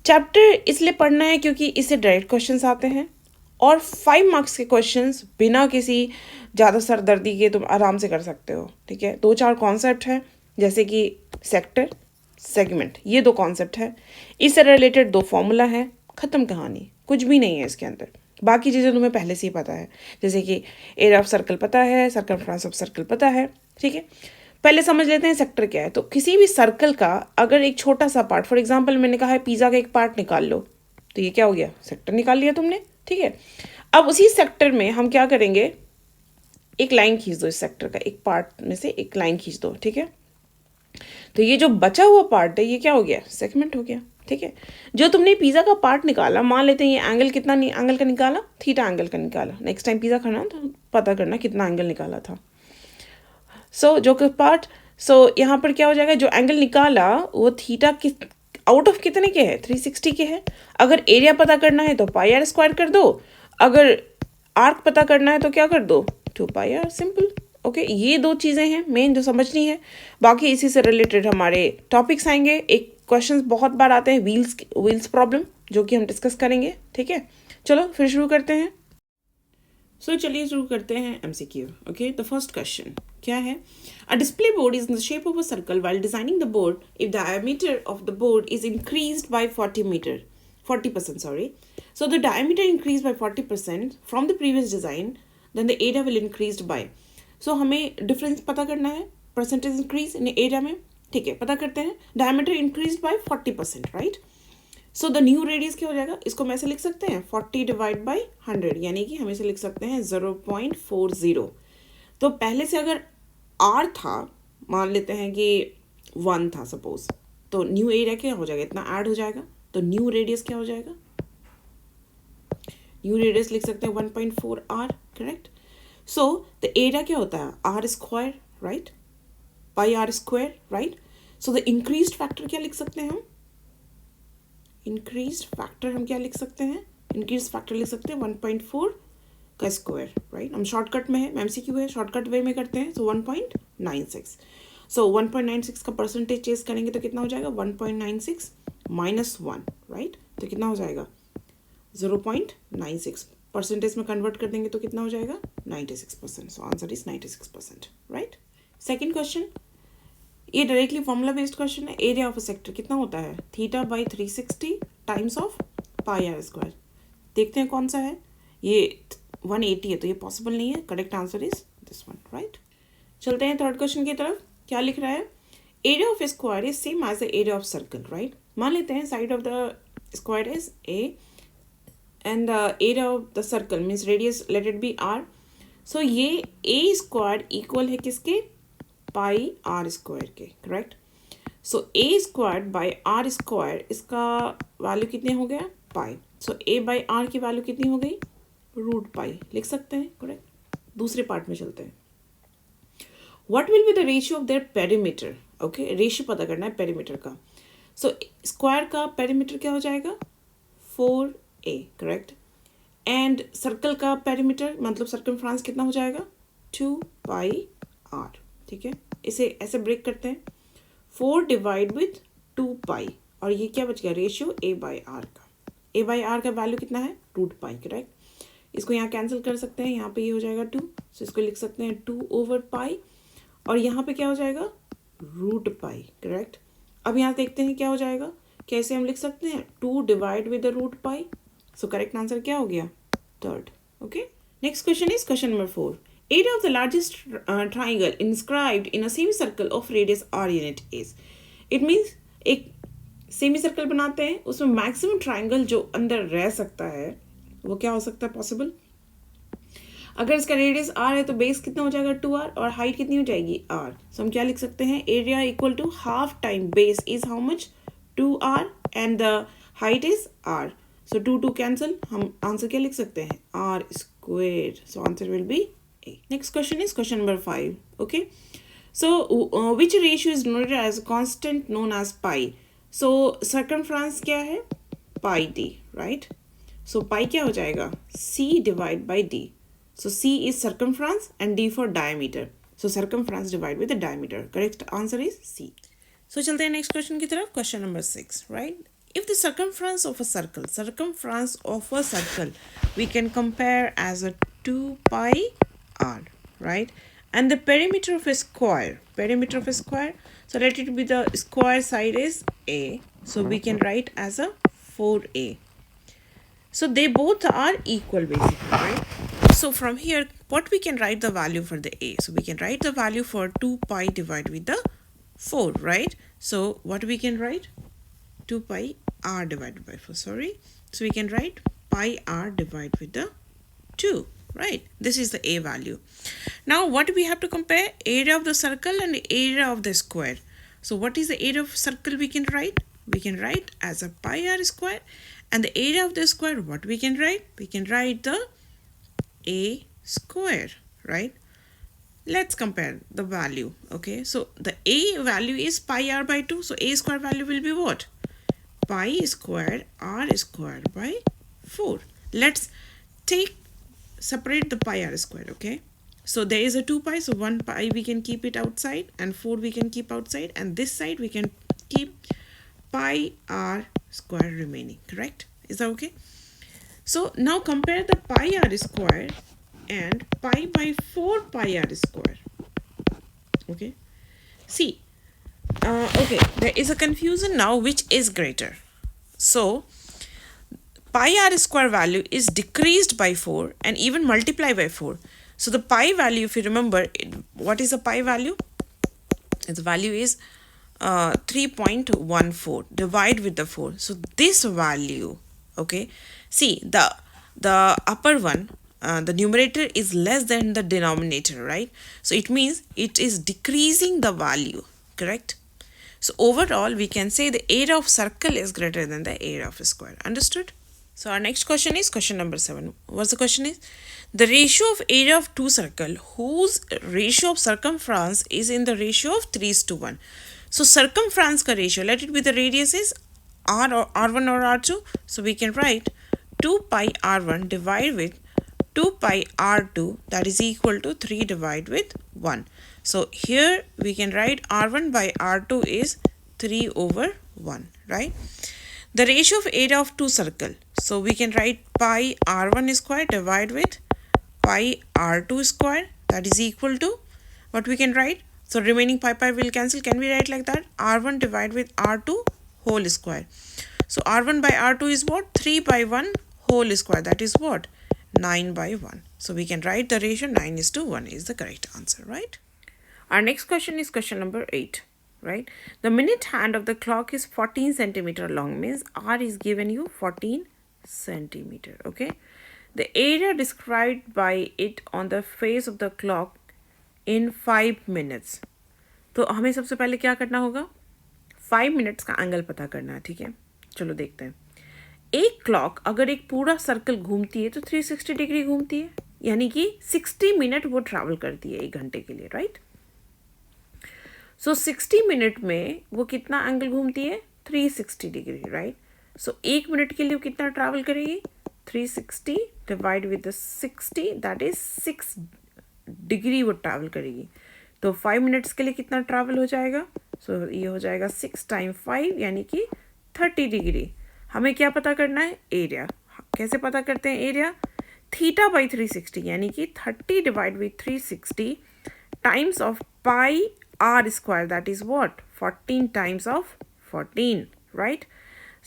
चैप्टर इसलिए पढ़ना है क्योंकि इससे डायरेक्ट क्वेश्चंस आते हैं, और 5 मार्क्स के क्वेश्चंस बिना किसी ज़्यादा सरदर्दी के तुम आराम से कर सकते हो. ठीक है, 2-4 कॉन्सेप्ट हैं, जैसे कि सेक्टर, सेगमेंट, ये 2 कॉन्सेप्ट है. इससे रिलेटेड 2 फॉर्मूला है, ख़त्म कहानी, कुछ भी नहीं है इसके अंदर. बाकी चीज़ें तुम्हें पहले से ही पता है, जैसे कि एरिया ऑफ सर्कल पता है, सर्कमफ्रेंस ऑफ सर्कल पता है. ठीक है, पहले समझ लेते हैं सेक्टर क्या है. तो किसी भी सर्कल का अगर एक छोटा सा पार्ट, फॉर एग्जांपल मैंने कहा है पिज़्ज़ा का एक पार्ट निकाल लो, तो ये क्या हो गया? सेक्टर निकाल लिया तुमने. ठीक है, अब उसी सेक्टर में हम क्या करेंगे? एक लाइन खींच दो, इस सेक्टर का एक पार्ट में से एक लाइन खींच दो. ठीक है, तो ये जो बचा हुआ पार्ट है ये क्या हो गया? सेगमेंट हो गया. ठीक है, जो तुमने पिज़्ज़ा का पार्ट निकाला, मान लेते हैं ये एंगल कितना एंगल का निकाला? थीटा एंगल का निकाला. नेक्स्ट टाइम पिज़्ज़ा खाना तो पता करना कितना एंगल निकाला था. सो जो पार्ट, यहाँ पर क्या हो जाएगा? जो एंगल निकाला वो थीटा आउट ऑफ कितने के है? 360 के है. अगर एरिया पता करना है तो पाई आर स्क्वायर कर दो, अगर आर्क पता करना है तो क्या कर दो? 2 पाई आर, सिंपल. ओके, ये 2 चीज़ें हैं मेन जो समझनी है. बाकी इसी से रिलेटेड हमारे टॉपिक्स आएंगे. एक क्वेश्चन बहुत बार आते हैं व्हील्स प्रॉब्लम, जो कि हम डिस्कस करेंगे. ठीक है, चलो फिर शुरू करते हैं. चलिए शुरू करते हैं MCQ. Okay, the first question क्या है? A display board is in the shape of a circle. While designing the board, if the diameter of the board is increased by 40%, so the diameter increased by 40% from the previous design, then the area will increased by. So हमें डिफरेंस पता करना है, परसेंटेज इंक्रीज इन एरिया में. ठीक है, पता करते हैं. Diameter increase by 40%, right? So the new radius क्या हो जाएगा? इसको मैं ऐसे लिख सकते हैं 40 डिवाइड बाई 100, यानी कि हम इसे लिख सकते हैं 0.40. तो पहले से अगर R था, मान लेते हैं कि 1 था सपोज, तो न्यू एरिया क्या हो जाएगा? इतना ऐड हो जाएगा, तो न्यू रेडियस क्या हो जाएगा? न्यू रेडियस लिख सकते हैं 1.4 R, correct? So the area क्या होता है? R square, right? Pi R square, right? So the increased factor क्या लिख सकते हैं हम? इंक्रीज्ड फैक्टर हम क्या लिख सकते हैं? इंक्रीज फैक्टर लिख सकते हैं 1.4 का स्क्वायर, राइट? हम शॉर्टकट में है, MCQ है, शॉर्टकट वे में करते हैं. सो 1.96. सो 1.96 का परसेंटेज चेंज करेंगे तो कितना हो जाएगा? 1.96 माइनस 1, राइट? तो कितना हो जाएगा? 0.96. परसेंटेज में कन्वर्ट कर देंगे तो कितना हो जाएगा? 96%. So answer is 96%, right? Second question, ये डायरेक्टली फॉर्मूला बेस्ड क्वेश्चन है. एरिया ऑफ अ सेक्टर कितना होता है? Theta by 360 times of pi R square. देखते हैं कौन सा है. ये 180 है तो ये पॉसिबल नहीं है. Correct answer is this one, right. चलते हैं थर्ड क्वेश्चन की तरफ. क्या लिख रहा है? Area of square is same as the area of circle, right. मान लेते हैं side of the square is a and the area of the circle means radius let it be r. so ये a square equal है किसके? पाई r square के, correct. so a squared by r square इसका वैल्यू कितने हो गया? पाई. so a by r की वैल्यू कितनी हो गई? रूट पाई लिख सकते हैं, करेक्ट. दूसरे पार्ट में चलते हैं. what will be the ratio of their perimeter? okay, ratio पता करना है पेरीमीटर का. so स्क्वायर का पेरीमीटर क्या हो जाएगा? 4a, correct. एंड सर्कल का पेरीमीटर मतलब सर्कमफ्रेंस कितना हो जाएगा? 2 पाई r, ठीक है. इसे ऐसे ब्रेक करते हैं. 4 डिवाइड विथ 2 पाई और ये क्या बच गया? रेशियो a बाई आर का. a बाई आर का वैल्यू कितना है? Root pi, correct. इसको यहाँ कैंसिल कर सकते हैं. यहाँ पे ये हो जाएगा 2, सो इसको लिख सकते हैं 2 ओवर पाई और यहाँ पे क्या हो जाएगा? Root pi, correct. अब यहाँ देखते हैं क्या हो जाएगा. कैसे हम लिख सकते हैं? 2 divide with the root pi. So correct answer क्या हो गया? Third. Okay. Next question is question number 4. Area of the largest triangle inscribed in a semi circle of radius r unit is. It means एक सेमी सर्कल बनाते हैं, उसमें मैक्सिमम ट्राइंगल जो अंदर रह सकता है वो क्या हो सकता है? पॉसिबल. अगर इसका रेडियस r है तो बेस कितना हो जाएगा? 2r और हाइट कितनी हो जाएगी? r. सो हम क्या लिख सकते हैं? Area equal to half time base is how much? 2r and the height is r. So 2 cancel. हम आंसर क्या लिख सकते हैं? r square. So answer will be a. Next question is question number 5. Okay. So which ratio is noted as constant known as pi. So circumference क्या है? पाई d, राइट. सो पाई क्या हो जाएगा? c divide by d. So C is circumference and D for diameter. So circumference divided with the diameter. Correct answer is C. So चलते हैं next question की तरफ. Question number 6, right? If the circumference of a circle, we can compare as a 2 pi r, right? And the perimeter of a square, so let it be the square side is a. So we can write as a 4a. So they both are equal basically, right? So from here, what we can write the value for the a? So we can write the value for 2 pi divided with the 4, right? So what we can write? 2 pi r divided by 4, sorry. So we can write pi r divided with the 2, right? This is the a value. Now what we have to compare? Area of the circle and the area of the square. So what is the area of circle we can write? We can write as a pi r square. And the area of the square, what we can write? We can write the a square, right? Let's compare the value. Okay, so the a value is pi r by 2. So a square value will be what? Pi square r squared by 4. Let's separate the pi r square. Okay, so there is a 2 pi, so 1 pi we can keep it outside and 4 we can keep outside, and this side we can keep pi r square remaining, correct? Is that okay? So now compare the pi r square and pi by 4 pi r square. Okay, see, okay, there is a confusion now, which is greater. So pi r square value is decreased by 4 and even multiplied by 4. So the pi value, if you remember, what is the pi value? The value is 3.14 divide with the 4. So this value, okay, see the upper one, the numerator is less than the denominator, right? So it means it is decreasing the value, correct? So overall we can say the area of circle is greater than the area of a square. Understood? So our next question is question number 7. What's the question is? The ratio of area of two circle whose ratio of circumference is in the ratio of 3:1. So circumference ka ratio, let it be the radius is r or r1 or r2. So we can write 2 pi r1 divided with 2 pi r2, that is equal to 3 divided with 1. So here we can write r1 by r2 is 3 over 1, right? The ratio of area of two circle. So we can write pi r1 square divided with pi r2 square, that is equal to what we can write. So remaining pi will cancel. Can we write like that? R1 divided with R2 whole square. So R1 by R2 is what? 3 by 1 whole square. That is what? 9/1. So we can write the ratio 9:1 is the correct answer, right? Our next question is question number 8, right? The minute hand of the clock is 14 centimeter long, means R is given you 14 centimeter, okay? The area described by it on the face of the clock in 5 minutes. तो हमें सबसे पहले क्या करना होगा? 5 मिनट्स का एंगल पता करना है, ठीक है? चलो देखते हैं. एक क्लॉक अगर एक पूरा सर्कल घूमती है तो 360 डिग्री घूमती है, यानी कि 60 मिनट वो ट्रैवल करती है 1 घंटे के लिए, राइट? सो 60 मिनट में वो कितना एंगल घूमती है? 360 डिग्री, राइट? सो 1 मिनट के लिए वो कितना ट्रैवल करेगी? 360 divide with the 60, that is 6 degree वो ट्रैवल करेगी. तो 5 मिनट्स के लिए कितना ट्रैवल हो जाएगा? सो ये हो जाएगा 6 टाइम 5 यानी कि 30 डिग्री. हमें क्या पता करना है? एरिया. कैसे पता करते हैं एरिया? थीटा बाई 360 यानी कि 30 divide with 360 times of pi R square, that is what? 14 times of 14, right?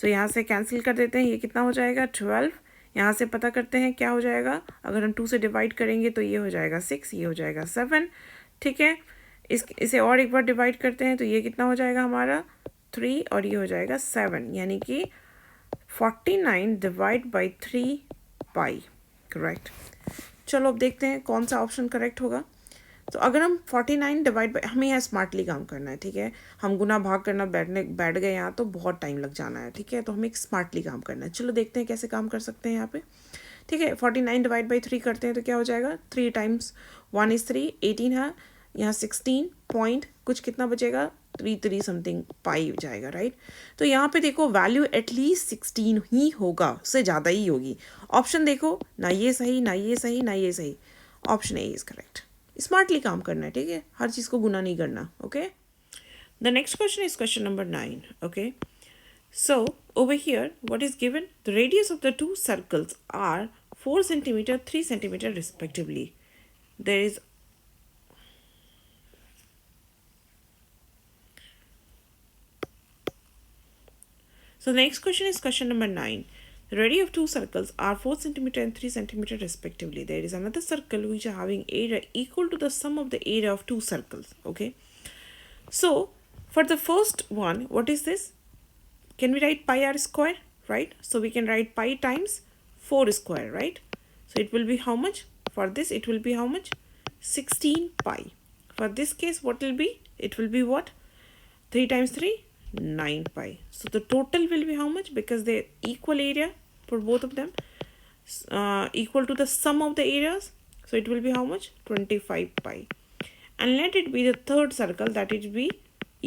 So यहाँ से कैंसिल कर देते हैं. ये कितना हो जाएगा? 12. यहाँ से पता करते हैं क्या हो जाएगा. अगर हम 2 से डिवाइड करेंगे तो ये हो जाएगा 6, ये हो जाएगा 7, ठीक है? इसे और एक बार डिवाइड करते हैं तो ये कितना हो जाएगा हमारा? 3 और ये हो जाएगा 7, यानी कि 49 डिवाइड बाई 3 पाई, करेक्ट? चलो अब देखते हैं कौन सा ऑप्शन करेक्ट होगा. तो अगर हम 49 डिवाइड बाई, हमें यहाँ स्मार्टली काम करना है, ठीक है? हम गुना भाग करना बैठ गए यहाँ तो बहुत टाइम लग जाना है, ठीक है? तो हमें स्मार्टली काम करना है. चलो देखते हैं कैसे काम कर सकते हैं यहाँ पे, ठीक है? 49 डिवाइड बाई 3 करते हैं तो क्या हो जाएगा? 3 टाइम्स 1 इज 3, 18 है. यहाँ 16 पॉइंट कुछ कितना बचेगा? 3 समथिंग पाई जाएगा, राइट? तो यहाँ पे देखो वैल्यू एटलीस्ट 16 ही होगा, उससे ज़्यादा ही होगी. ऑप्शन देखो, ना ये सही ना ये सही ना ये सही. Option A is correct. Smartly काम करना है, ठीक है? हर चीज़ को गुना नहीं करना, okay? The next question is question number 9, okay? So over here what is given? The radius of the 2 circles are 4 centimetre 3 centimetre respectively. There is So the next question is question number 9. The radius of 2 circles are 4 centimeter and 3 centimeter respectively. There is another circle which are having area equal to the sum of the area of 2 circles. Okay. So for the first one, what is this? Can we write pi r square? Right. So we can write pi times 4 square. Right. So it will be how much? For this it will be how much? 16 pi. For this case what will be? It will be what? 3 times 3? 9 pi. So the total will be how much? Because they equal area for both of them, equal to the sum of the areas. So it will be how much? 25 pi. And let it be the third circle, that it be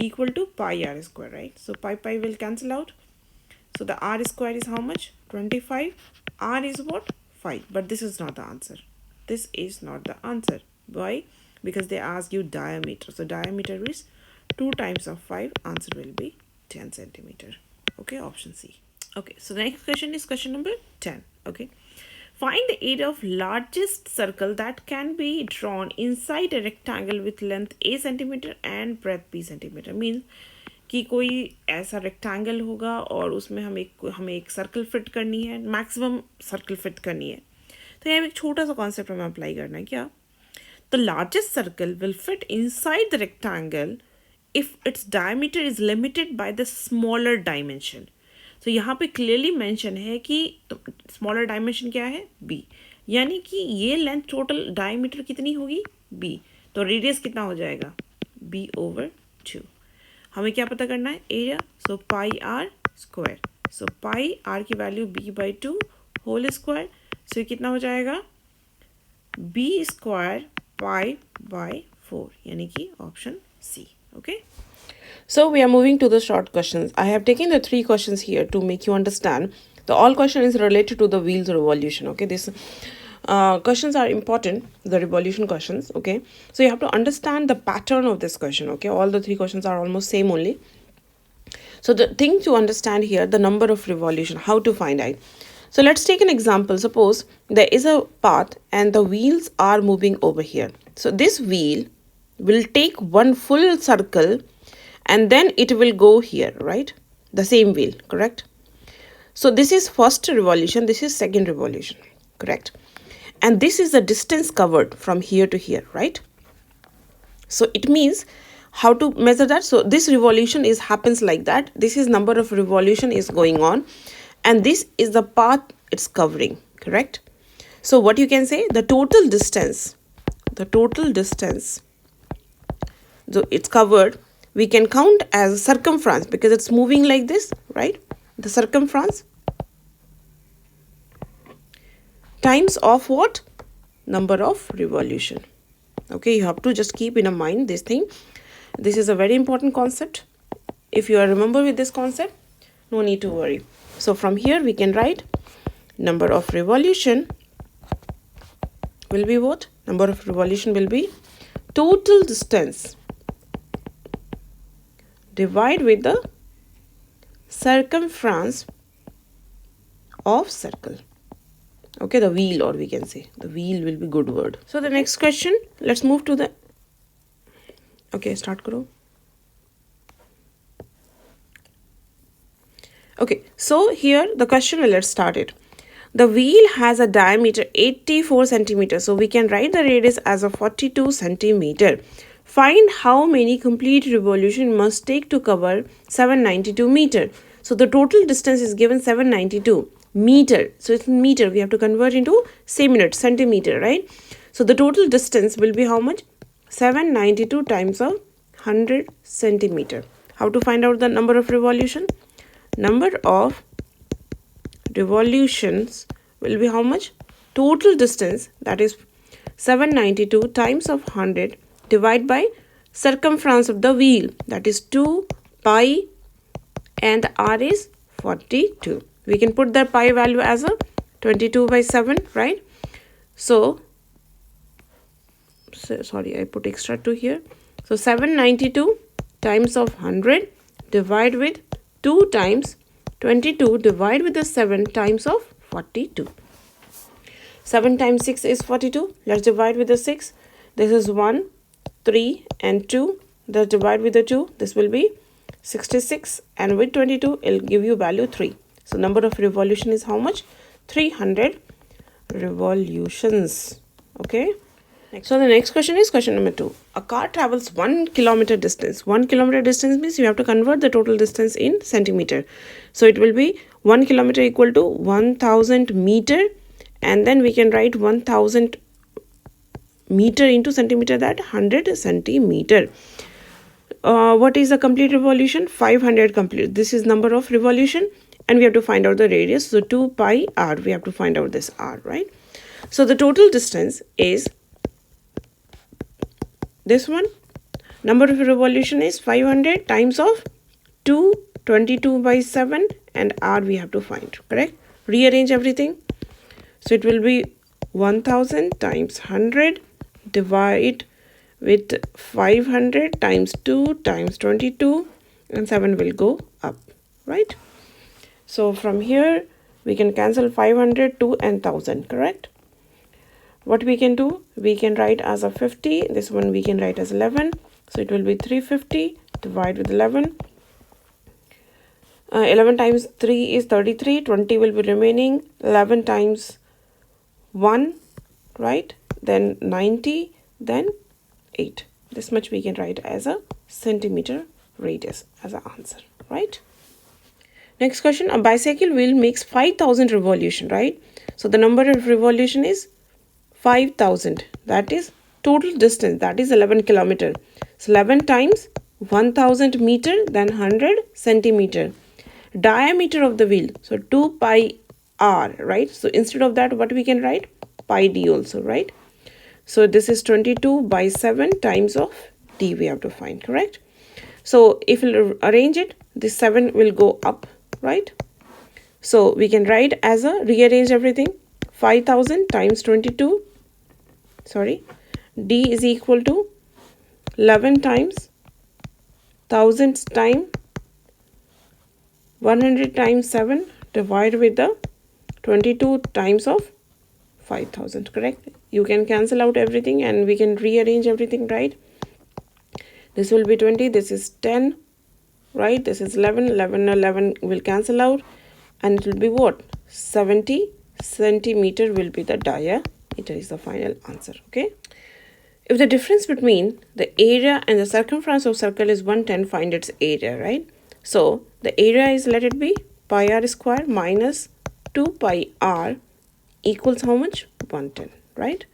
equal to pi r square, right? So pi will cancel out. So the r square is how much? 25. R is what? 5. But this is not the answer. This is not the answer. Why? Because they ask you diameter. So diameter is 2 times of 5, answer will be 10 centimeter. Okay, option C. Okay, so the next question is question number 10. Okay, find the area of largest circle that can be drawn inside a rectangle with length a centimeter and breadth b centimeter. Means कि कोई ऐसा रेक्टेंगल होगा और उसमें हमें एक सर्कल फिट करनी है, मैक्सिमम सर्कल फिट करनी है. तो यहाँ एक छोटा सा कॉन्सेप्ट हमें अप्लाई करना है. क्या? The largest circle will fit inside the rectangle if its diameter is limited by the smaller dimension. तो यहाँ पे clearly mention है कि smaller dimension क्या है? B. यानी कि ये लेंथ टोटल डायमीटर कितनी होगी? B. तो रेडियस कितना हो जाएगा? B over 2. हमें क्या पता करना है? Area. So pi R square. So pi R की value B by 2 whole square. So कितना हो जाएगा? B स्क्वायर पाई बाय 4, यानी कि option C. Okay, so we are moving to the short questions. I have taken the 3 questions here to make you understand. The all question is related to the wheels revolution. Okay, this questions are important, the revolution questions. Okay, so you have to understand the pattern of this question. Okay, all the 3 questions are almost same only. So the thing to understand here, the number of revolution, how to find out. So let's take an example. Suppose there is a path and the wheels are moving over here. So this wheel will take one full circle and then it will go here, right? The same wheel, correct? So this is first revolution, this is second revolution, correct? and this is the distance covered from here to here, right? So it means how to measure that. So this revolution is happens like that. This is number of revolution is going on, and this is the path it's covering, correct? So what you can say, the total distance so it's covered, we can count as circumference because it's moving like this, right? The circumference times of what? Number of revolution. Okay, you have to just keep in mind this thing. This is a very important concept. If you are remember with this concept, no need to worry. So from here we can write number of revolution will be what? Number of revolution will be total distance divide with the circumference of circle. Okay, the wheel, or we can say the wheel will be good word. So the next question, let's move to the, okay, start karo. Okay, so here the question, let's start it. The wheel has a diameter 84 centimeters. So we can write the radius as a 42 centimeter. Find how many complete revolution must take to cover 792 meter. So the total distance is given 792 meter. So it's in meter. We have to convert into minute, centimeter, right? So the total distance will be how much? 792 times of 100 centimeter. How to find out the number of revolution? Number of revolutions will be how much? Total distance, that is 792 times of 100 divided by circumference of the wheel, that is 2 pi, and R is 42. We can put the pi value as a 22 by 7, right? So sorry, I put extra 2 here. So 792 times of 100 divide with 2 times 22 divide with the 7 times of 42. 7 times 6 is 42. Let's divide with the 6. This is 1, 3 and 2. Let's divide with the 2. This will be 66, and with 22 it will give you value 3. So number of revolution is how much? 300 revolutions. Okay. So the next question is question number 2. A car travels 1 kilometer distance. 1 kilometer distance means you have to convert the total distance in centimeter. So it will be 1 kilometer equal to 1000 meter, and then we can write 1000 meter into centimeter, that 100 centimeter. What is the complete revolution? 500 complete. This is number of revolution, and we have to find out the radius. So 2 pi r, we have to find out this r, right? So the total distance is this one. Number of revolution is 500 times of 2, 22 by 7, and r we have to find, correct? Rearrange everything. So it will be 1000 times 100 divide with 500 times 2 times 22, and 7 will go up, right? So from here we can cancel 500, 2 and 1000, correct? What we can do, we can write as a 50. This one we can write as 11. So it will be 350 divide with 11. 11 times 3 is 33. 20 will be remaining. 11 times 1, right? Then 90, then 8. This much we can write as a centimeter radius as an answer, right? Next question, a bicycle wheel makes 5000 revolution, right? So the number of revolution is 5000. That is total distance, that is 11 kilometer. So 11 times 1000 meter, then 100 centimeter. Diameter of the wheel, so 2 pi r, right? So instead of that, what we can write? Pi d also, right? So this is 22 by 7 times of d we have to find, correct? So if we arrange it, this 7 will go up, right? So we can write as a, rearrange everything, 5000 times 22, sorry, d is equal to 11 times 1000 time 100 times 7 divided with the 22 times of 5000, correct? You can cancel out everything and we can rearrange everything, right? This will be 20, this is 10, right? This is 11, 11 will cancel out, and it will be what? 70 centimeter will be the diameter. centimeter is the final answer. Okay. If the difference between the area and the circumference of circle is 110, find its area, right? So the area is, let it be pi r square minus 2 pi r equals how much? 110, right?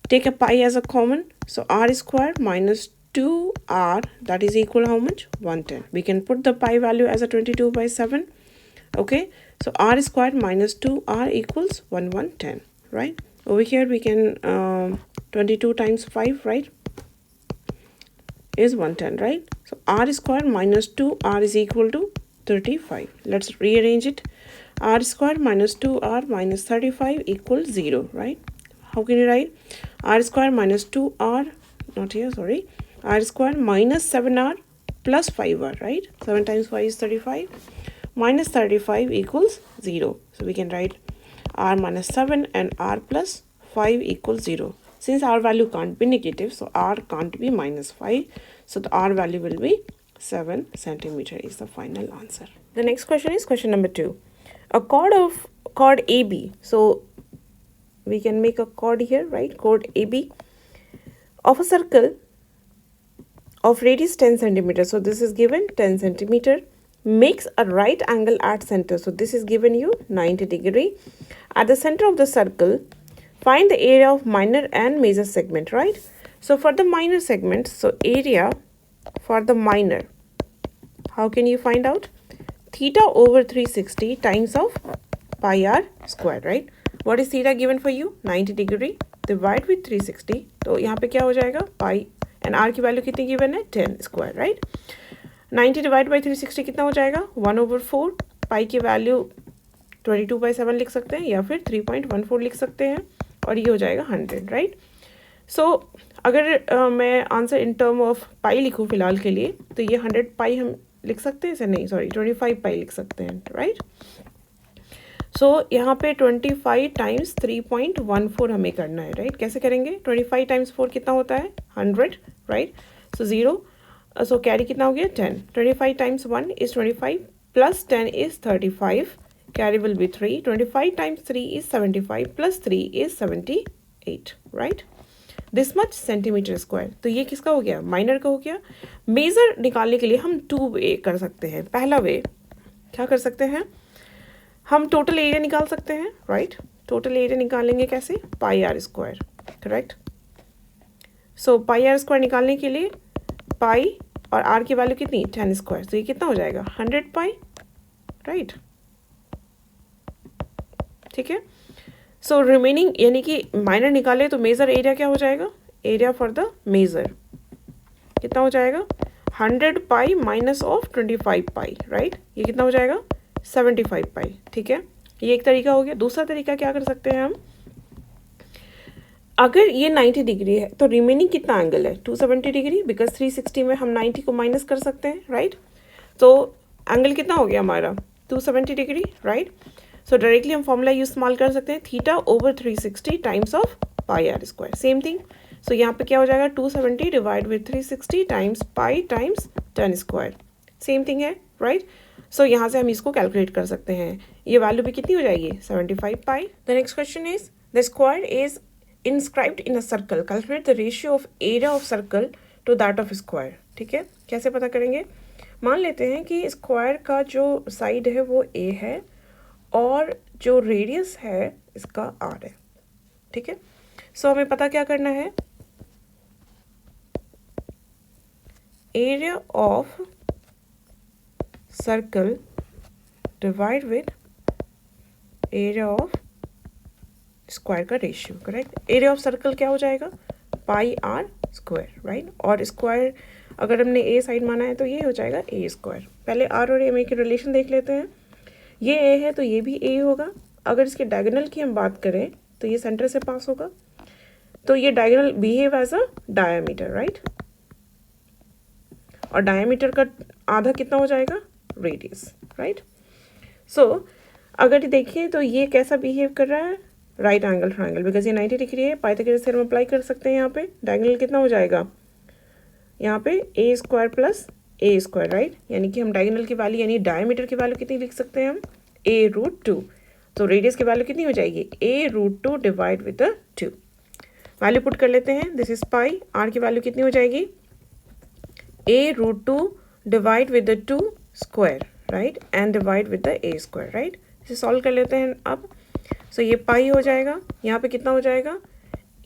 Take a pi as a common. So r square minus 2r, that is equal how much? 110. We can put the pi value as a 22/7. Okay. So r square minus 2r equals 1110, right? Over here we can 22 times 5, right, is 110, right? So r square minus 2r is equal to 35. Let's rearrange it. R square minus 2r minus 35 equals 0, right? How can you write? R square minus 2r, not here, sorry. R square minus 7r plus 5r, right? 7 times 5 is 35. Minus 35 equals 0. So we can write r minus 7 and r plus 5 equals 0. Since r value can't be negative, so r can't be minus 5. So the r value will be 7 centimeter is the final answer. The next question is question number 2. A chord AB. So we can make a chord here, right? Chord AB of a circle of radius 10 centimeter. So this is given 10 centimeter. Makes a right angle at center. So this is given you 90 degree. At the center of the circle, find the area of minor and major segment, right? So for the minor segment, so area for the minor, how can you find out? Theta over 360 times of pi r square, right? What is theta given for you? 90 degree. Divide with 360. तो यहाँ पे क्या हो जाएगा? Pi and r की वैल्यू कितनी given है? 10 square, right? 90 डिवाइड बाई 360 कितना हो जाएगा? 1/4. पाई की वैल्यू 22/7 लिख सकते हैं या फिर 3.14 लिख सकते हैं और ये हो जाएगा 100, राइट? सो अगर मैं आंसर इन टर्म ऑफ पाई लिखूँ फिलहाल के लिए, तो ये 100 पाई हम लिख सकते हैं इसे? नहीं, सॉरी, 25 पाई लिख सकते हैं, राइट? सो यहाँ पे 25 टाइम्स 3.14 हमें करना है, राइट? कैसे करेंगे? 25 टाइम्स 4 कितना होता है? 100, राइट? सो 0. So carry कितना हो गया? 10. 25 times 1 is 25 plus 10 is 35. Carry will be 3. 25 times 3 is 75 plus 3 is 78, right? This much centimeter square. तो ये किसका हो गया? माइनर का हो गया. मेजर निकालने के लिए हम 2 वे कर सकते हैं. पहला वे क्या कर सकते हैं? हम टोटल एरिया निकाल सकते हैं, राइट? टोटल एरिया निकालेंगे कैसे? Pi R square, correct? So pi R square निकालने के लिए पाई और r की वैल्यू कितनी? 10 स्क्वायर. तो ये कितना हो जाएगा? 100 पाई, राइट? ठीक है. सो रिमेनिंग यानी कि माइनर निकाले तो मेजर एरिया क्या हो जाएगा? एरिया फॉर द मेजर कितना हो जाएगा? 100 pi minus of 25 pi, right? ये कितना हो जाएगा? 75 पाई. ठीक है, ये एक तरीका हो गया. दूसरा तरीका क्या कर सकते हैं हम? अगर ये 90 डिग्री है तो रिमेनिंग कितना एंगल है? 270 डिग्री, बिकॉज 360 में हम 90 को माइनस कर सकते हैं, राइट? तो एंगल कितना हो गया हमारा? 270 डिग्री, राइट? सो डायरेक्टली हम फॉर्मूला यूज इस्तेमाल कर सकते हैं, theta over 360 times of pi R square. Same thing. So यहाँ पे क्या हो जाएगा? 270 divide with 360 times pi times 10 square. Same thing है, राइट? सो यहाँ से हम इसको कैलकुलेट कर सकते हैं. ये वैल्यू भी कितनी हो जाएगी? 75 pi. The next question is the square is inscribed in a circle. Calculate the ratio of area of circle to that of square. ठीक है, कैसे पता करेंगे? मान लेते हैं कि स्क्वायर का जो साइड है वो a है और जो रेडियस है इसका r है. ठीक है, सो हमें पता क्या करना है? Area of circle divide with area of square का ratio, correct? Area of circle क्या हो जाएगा? Pi R square, right? और स्क्वायर अगर हमने ए साइड माना है तो ये हो जाएगा ए स्क्वायर. पहले आर और ए के रिलेशन देख लेते हैं. ये ए है तो ये भी ए होगा. अगर इसके डायगोनल की हम बात करें तो ये सेंटर से पास होगा, तो ये diagonal behave as a diameter, right? और डायामीटर का आधा कितना हो जाएगा? Radius, right? सो अगर देखिए तो ये कैसा बिहेव कर रहा है? राइट एंगल ट्रायंगल, बिकॉज ये 90 डिग्री है. पाइथागोरस थ्योरम अप्लाई कर सकते हैं. यहाँ पे डायगोनल कितना हो जाएगा? यहाँ पे ए स्क्वायर प्लस ए स्क्वायर, राइट? यानी कि हम डायगोनल की वैल्यू यानी डायमीटर की वैल्यू कितनी लिख सकते हैं हम? a√2. तो रेडियस की वैल्यू कितनी हो जाएगी, a√2 divide with the 2. Value put कर लेते हैं. This is pi. आर की वैल्यू कितनी हो जाएगी, a√2 divide with the 2 square, right, and divide with the a square, right. इसे सॉल्व कर लेते हैं अब. सो ये पाई हो जाएगा. यहाँ पे कितना हो जाएगा,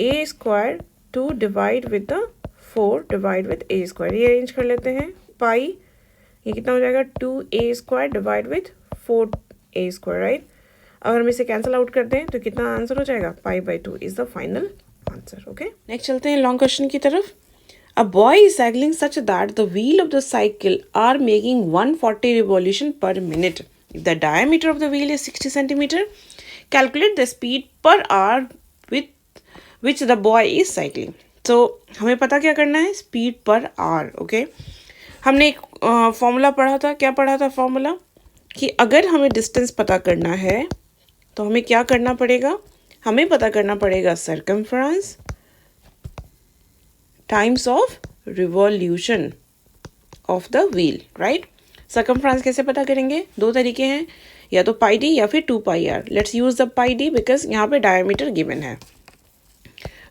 a square 2 divide with the 4 divide with a square. ये अरेंज कर लेते हैं. पाई ये कितना हो जाएगा, 2a square divide with 4a square, right. अगर हम इसे कैंसिल आउट कर दें तो कितना आंसर हो जाएगा, π/2 is the final answer. Okay, next चलते हैं लॉन्ग क्वेश्चन की तरफ. A boy is cycling such that the wheel of the cycle are making 140 revolution per minute. If the diameter of the wheel is 60 centimeter, calculate the speed per hour with which the boy is cycling. So हमें पता क्या करना है, स्पीड पर आवर. ओके, हमने एक फॉर्मूला पढ़ा था. क्या पढ़ा था फॉर्मूला, कि अगर हमें डिस्टेंस पता करना है तो हमें क्या करना पड़ेगा, हमें पता करना पड़ेगा circumference times of revolution of the wheel, right. Circumference कैसे पता करेंगे, दो तरीके हैं, या तो पाई डी या फिर 2πr. Let's use the pi D because यहाँ पे डायमीटर गिवन है.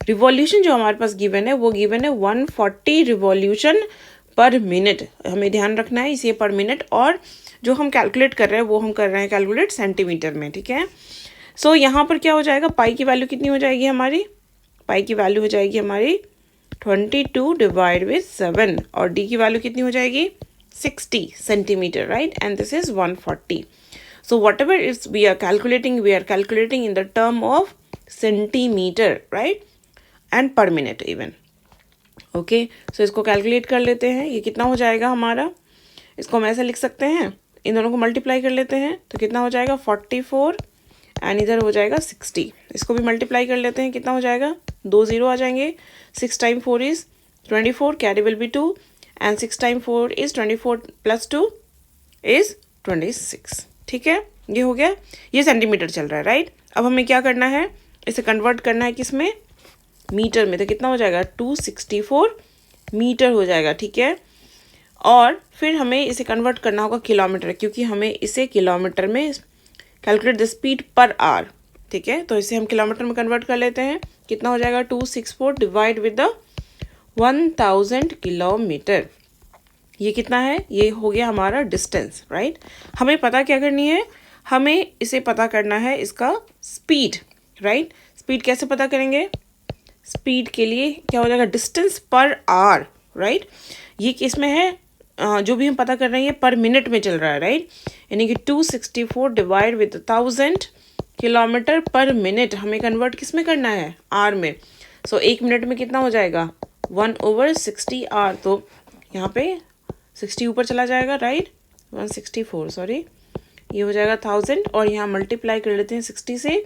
रिवॉल्यूशन जो हमारे पास गिवन है वो गिवन है 140 रिवॉल्यूशन पर मिनट. हमें ध्यान रखना है इसे पर मिनट, और जो हम कैलकुलेट कर रहे हैं वो हम कर रहे हैं कैलकुलेट सेंटीमीटर में, ठीक है. सो यहाँ पर क्या हो जाएगा, पाई की वैल्यू कितनी हो जाएगी हमारी, पाई की वैल्यू हो जाएगी हमारी 22 डिवाइड विद 7, और डी की वैल्यू कितनी हो जाएगी 60 centimetre, right, and this is 140. So whatever is we are calculating in the term of centimetre, right, and per minute even. Okay, so इसको कैलकुलेट कर लेते हैं. ये कितना हो जाएगा हमारा, इसको हम ऐसे लिख सकते हैं, इन दोनों को मल्टीप्लाई कर लेते हैं तो कितना हो जाएगा 44, एंड इधर हो जाएगा 60. इसको भी मल्टीप्लाई कर लेते हैं, कितना हो जाएगा, 2 0 आ जाएंगे. 6 time 4 is 24, carry will B 2, and 6 time 4 is 24 plus 2 is 26. ठीक है, ये हो गया. ये सेंटीमीटर चल रहा है, राइट. अब हमें क्या करना है, इसे कन्वर्ट करना है किस में, मीटर में. तो कितना हो जाएगा 264 मीटर हो जाएगा, ठीक है. और फिर हमें इसे कन्वर्ट करना होगा किलोमीटर, क्योंकि हमें इसे किलोमीटर में calculate the speed per hour, ठीक है. तो इसे हम किलोमीटर में कन्वर्ट कर लेते हैं. कितना हो जाएगा 264 डिवाइड विद द 1000 किलोमीटर. ये कितना है, ये हो गया हमारा डिस्टेंस, राइट. हमें पता क्या करनी है, हमें इसे पता करना है इसका स्पीड, राइट. स्पीड कैसे पता करेंगे, स्पीड के लिए क्या हो जाएगा, डिस्टेंस पर आवर, राइट. ये किस में है, जो भी हम पता कर रहे हैं ये पर मिनट में चल रहा है, राइट. यानी कि 264 डिवाइड विद 1000 किलोमीटर पर मिनट हमें कन्वर्ट किस में करना है, आर में. सो 1 मिनट में कितना हो जाएगा 1/60 आर. तो यहाँ पे 60 ऊपर चला जाएगा, राइट, 164 सॉरी, ये हो जाएगा 1000, और यहाँ मल्टीप्लाई कर लेते हैं 60 से,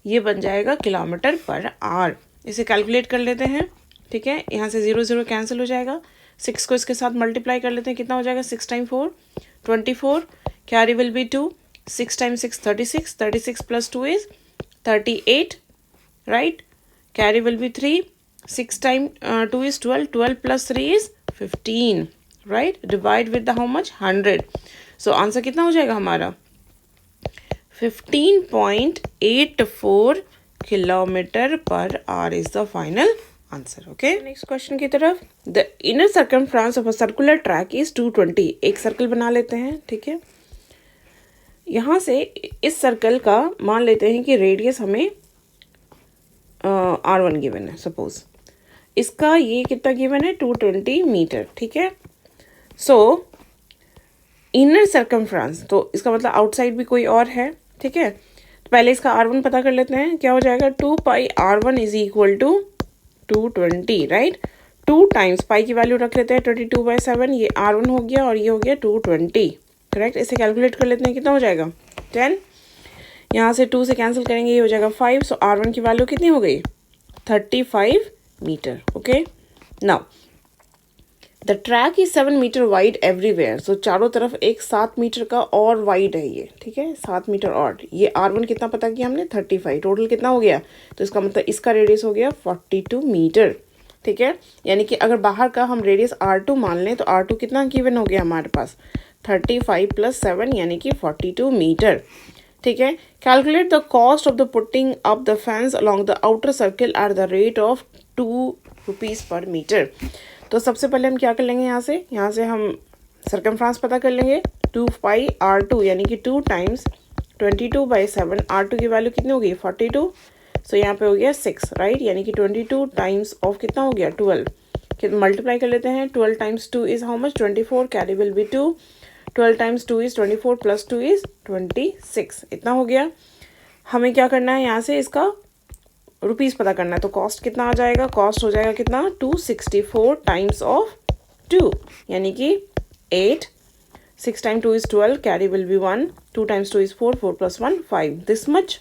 ये बन जाएगा किलोमीटर पर आवर. इसे कैलकुलेट कर लेते हैं, ठीक है. यहाँ से 0 0 कैंसिल हो जाएगा. 6 को इसके साथ मल्टीप्लाई कर लेते हैं, कितना हो जाएगा 6 time 4 24, carry will B 2, 6 time 6 36, 36 plus 2 is 38, right. Carry will B 3, 6 time 2 is 12, 12 plus 3 is 15, right. Divide with the how much 100. So answer कितना हो जाएगा हमारा 15.84 kilometre per hour is the final answer. Okay, next question की तरफ. The inner circumference of a circular track is 220. एक सर्कल बना लेते हैं, ठीक है. यहाँ से इस सर्कल का मान लेते हैं कि रेडियस हमें R1 गिवन है, सपोज. इसका ये कितना गिवन है 220 मीटर, ठीक है. सो इनर सर्कमफ्रेंस, तो इसका मतलब आउटसाइड भी कोई और है, ठीक है. तो पहले इसका R1 पता कर लेते हैं. क्या हो जाएगा 2πr1 is equal to 220, right. 2 times pi की वैल्यू रख लेते हैं 22/7, ये R1 हो गया और ये हो गया 220, करेक्ट. इसे कैलकुलेट कर लेते हैं, कितना हो जाएगा 10. यहाँ से 2 से कैंसिल करेंगे, ये हो जाएगा 5. सो R1 की वैल्यू कितनी हो गई 35 metre. Okay, now the track is 7 metre wide everywhere. So चारों तरफ एक 7 मीटर का और वाइड है ये, ठीक है, 7 मीटर और. ये R1 कितना पता किया हमने 35, टोटल कितना हो गया, तो इसका मतलब इसका रेडियस हो गया 42 मीटर, ठीक है. यानी कि अगर बाहर का हम रेडियस R2 मान लें तो R2 कितना गिवन हो गया हमारे पास 35 प्लस 7 यानी कि 42 मीटर, ठीक है. Calculate the cost of the putting up the fans along the outer circle at the rate of 2 rupees per metre. तो सबसे पहले हम क्या कर लेंगे, यहाँ से हम सर्कमफ्रेंस पता कर लेंगे. 2 पाई R2 यानी कि 2 टाइम्स 22/7. R2 की वैल्यू कितनी होगी 42. सो यहाँ पे हो गया 6 राइट, यानी कि 22 टाइम्स ऑफ कितना हो गया 12. मल्टीप्लाई कर लेते हैं. 12 times 2 is how much 24. Carry will B 2. 12 times 2 is 24 plus 2 is 26. इतना हो गया. हमें क्या करना है, यहाँ से इसका रुपीज़ पता करना है. तो कॉस्ट कितना आ जाएगा, कॉस्ट हो जाएगा कितना 264 टाइम्स ऑफ 2 यानी कि 8. 6 time 2 is 12. Carry will be 1. 2 times 2 is 4. 4 plus 1 5. This much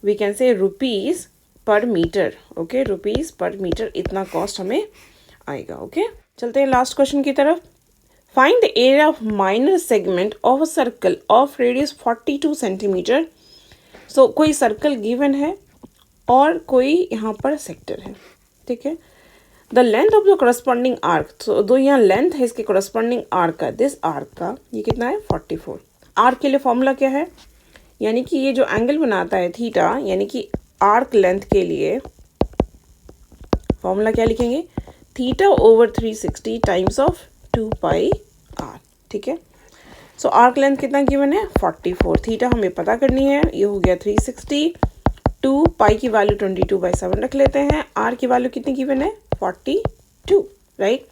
we can say rupees per metre. Okay, rupees per metre इतना कॉस्ट हमें आएगा. ओके, चलते हैं लास्ट क्वेश्चन की तरफ. Find the area of minor segment of a circle of radius 42 centimetre. So कोई सर्कल गिवन है और कोई यहाँ पर सेक्टर है. ठीक है. The length of the corresponding arc. तो दो यहाँ लेंथ है इसके करस्पॉन्डिंग आर्क का, दिस आर्क का ये कितना है 44. आर्क के लिए फॉर्मूला क्या है, यानी कि ये जो एंगल बनाता है थीटा, यानी कि आर्क लेंथ के लिए फॉर्मूला क्या लिखेंगे, theta over 360 times of 2 pi R. ठीक है. सो आर्क लेंथ कितना गिवन है 44. थीटा हमें पता करनी है, ये हो गया 360. 2 पाई की वैल्यू 22/7 रख लेते हैं. आर की वैल्यू कितनी गिवन है 42 राइट.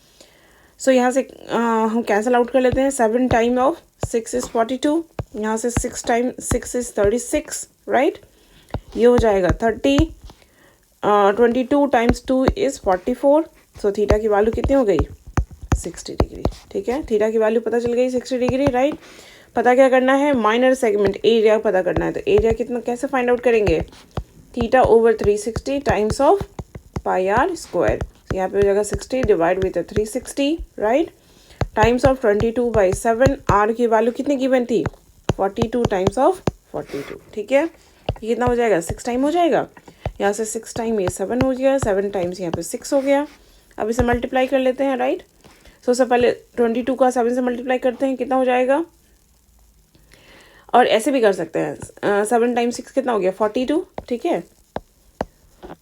सो यहाँ से हम कैंसिल आउट कर लेते हैं. 7 टाइम ऑफ 6 इज 42. यहाँ से 6 टाइम 6 इज 36 राइट. ये हो जाएगा 30. 22 टाइम्स 2 इज 44. सो थीटा की वैल्यू कितनी हो गई 60 डिग्री. ठीक है, थीटा की वैल्यू पता चल गई 60 डिग्री राइट. पता क्या करना है, माइनर सेगमेंट एरिया पता करना है. तो एरिया कितना कैसे फाइंड आउट करेंगे, theta over 360 times of pi R square. यहाँ पे हो जाएगा 60 divide with 360 right, times of 22/7. R की वैल्यू कितनी गिवन थी 42 टाइम्स ऑफ 42. ठीक है, ये कितना हो जाएगा 6 टाइम हो जाएगा. यहाँ से 6 टाइम ये 7 हो गया, 7 टाइम्स यहाँ पे 6 हो गया. अब इसे मल्टीप्लाई कर लेते हैं राइट. सो सबसे पहले 22 का 7 से मल्टीप्लाई करते हैं, कितना हो जाएगा. और ऐसे भी कर सकते हैं, 7 टाइम्स 6 कितना हो गया 42. ठीक है,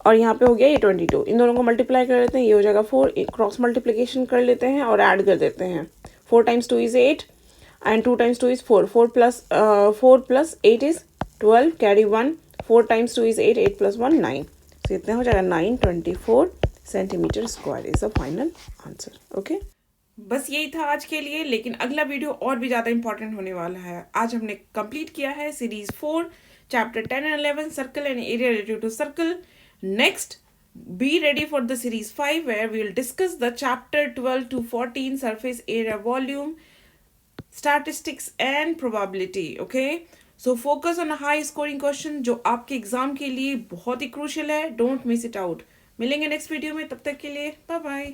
और यहाँ पे हो गया ये 22. इन दोनों को मल्टीप्लाई कर लेते हैं, ये हो जाएगा 4. क्रॉस मल्टीप्लिकेशन कर लेते हैं और ऐड कर देते हैं. 4 times 2 is 8 and 2 times 2 is 4. 4 plus 8 is 12. Carry 1. 4 times 2 is 8. 8 plus 1 9. तो इतना हो जाएगा 924 centimetre square is the final answer. Okay, बस यही था आज के लिए, लेकिन अगला वीडियो और भी ज़्यादा इंपॉर्टेंट होने वाला है. आज हमने कंप्लीट किया है series 4 chapter 10 and 11 circle and area related to circle. Next be ready for the series 5 where we will discuss the chapter 12 to 14 surface area volume, statistics and probability. Okay, so focus on a high scoring question जो आपके एग्जाम के लिए बहुत ही क्रूशियल है. Don't miss it out. मिलेंगे नेक्स्ट वीडियो में, तब तक के लिए बाय बाय.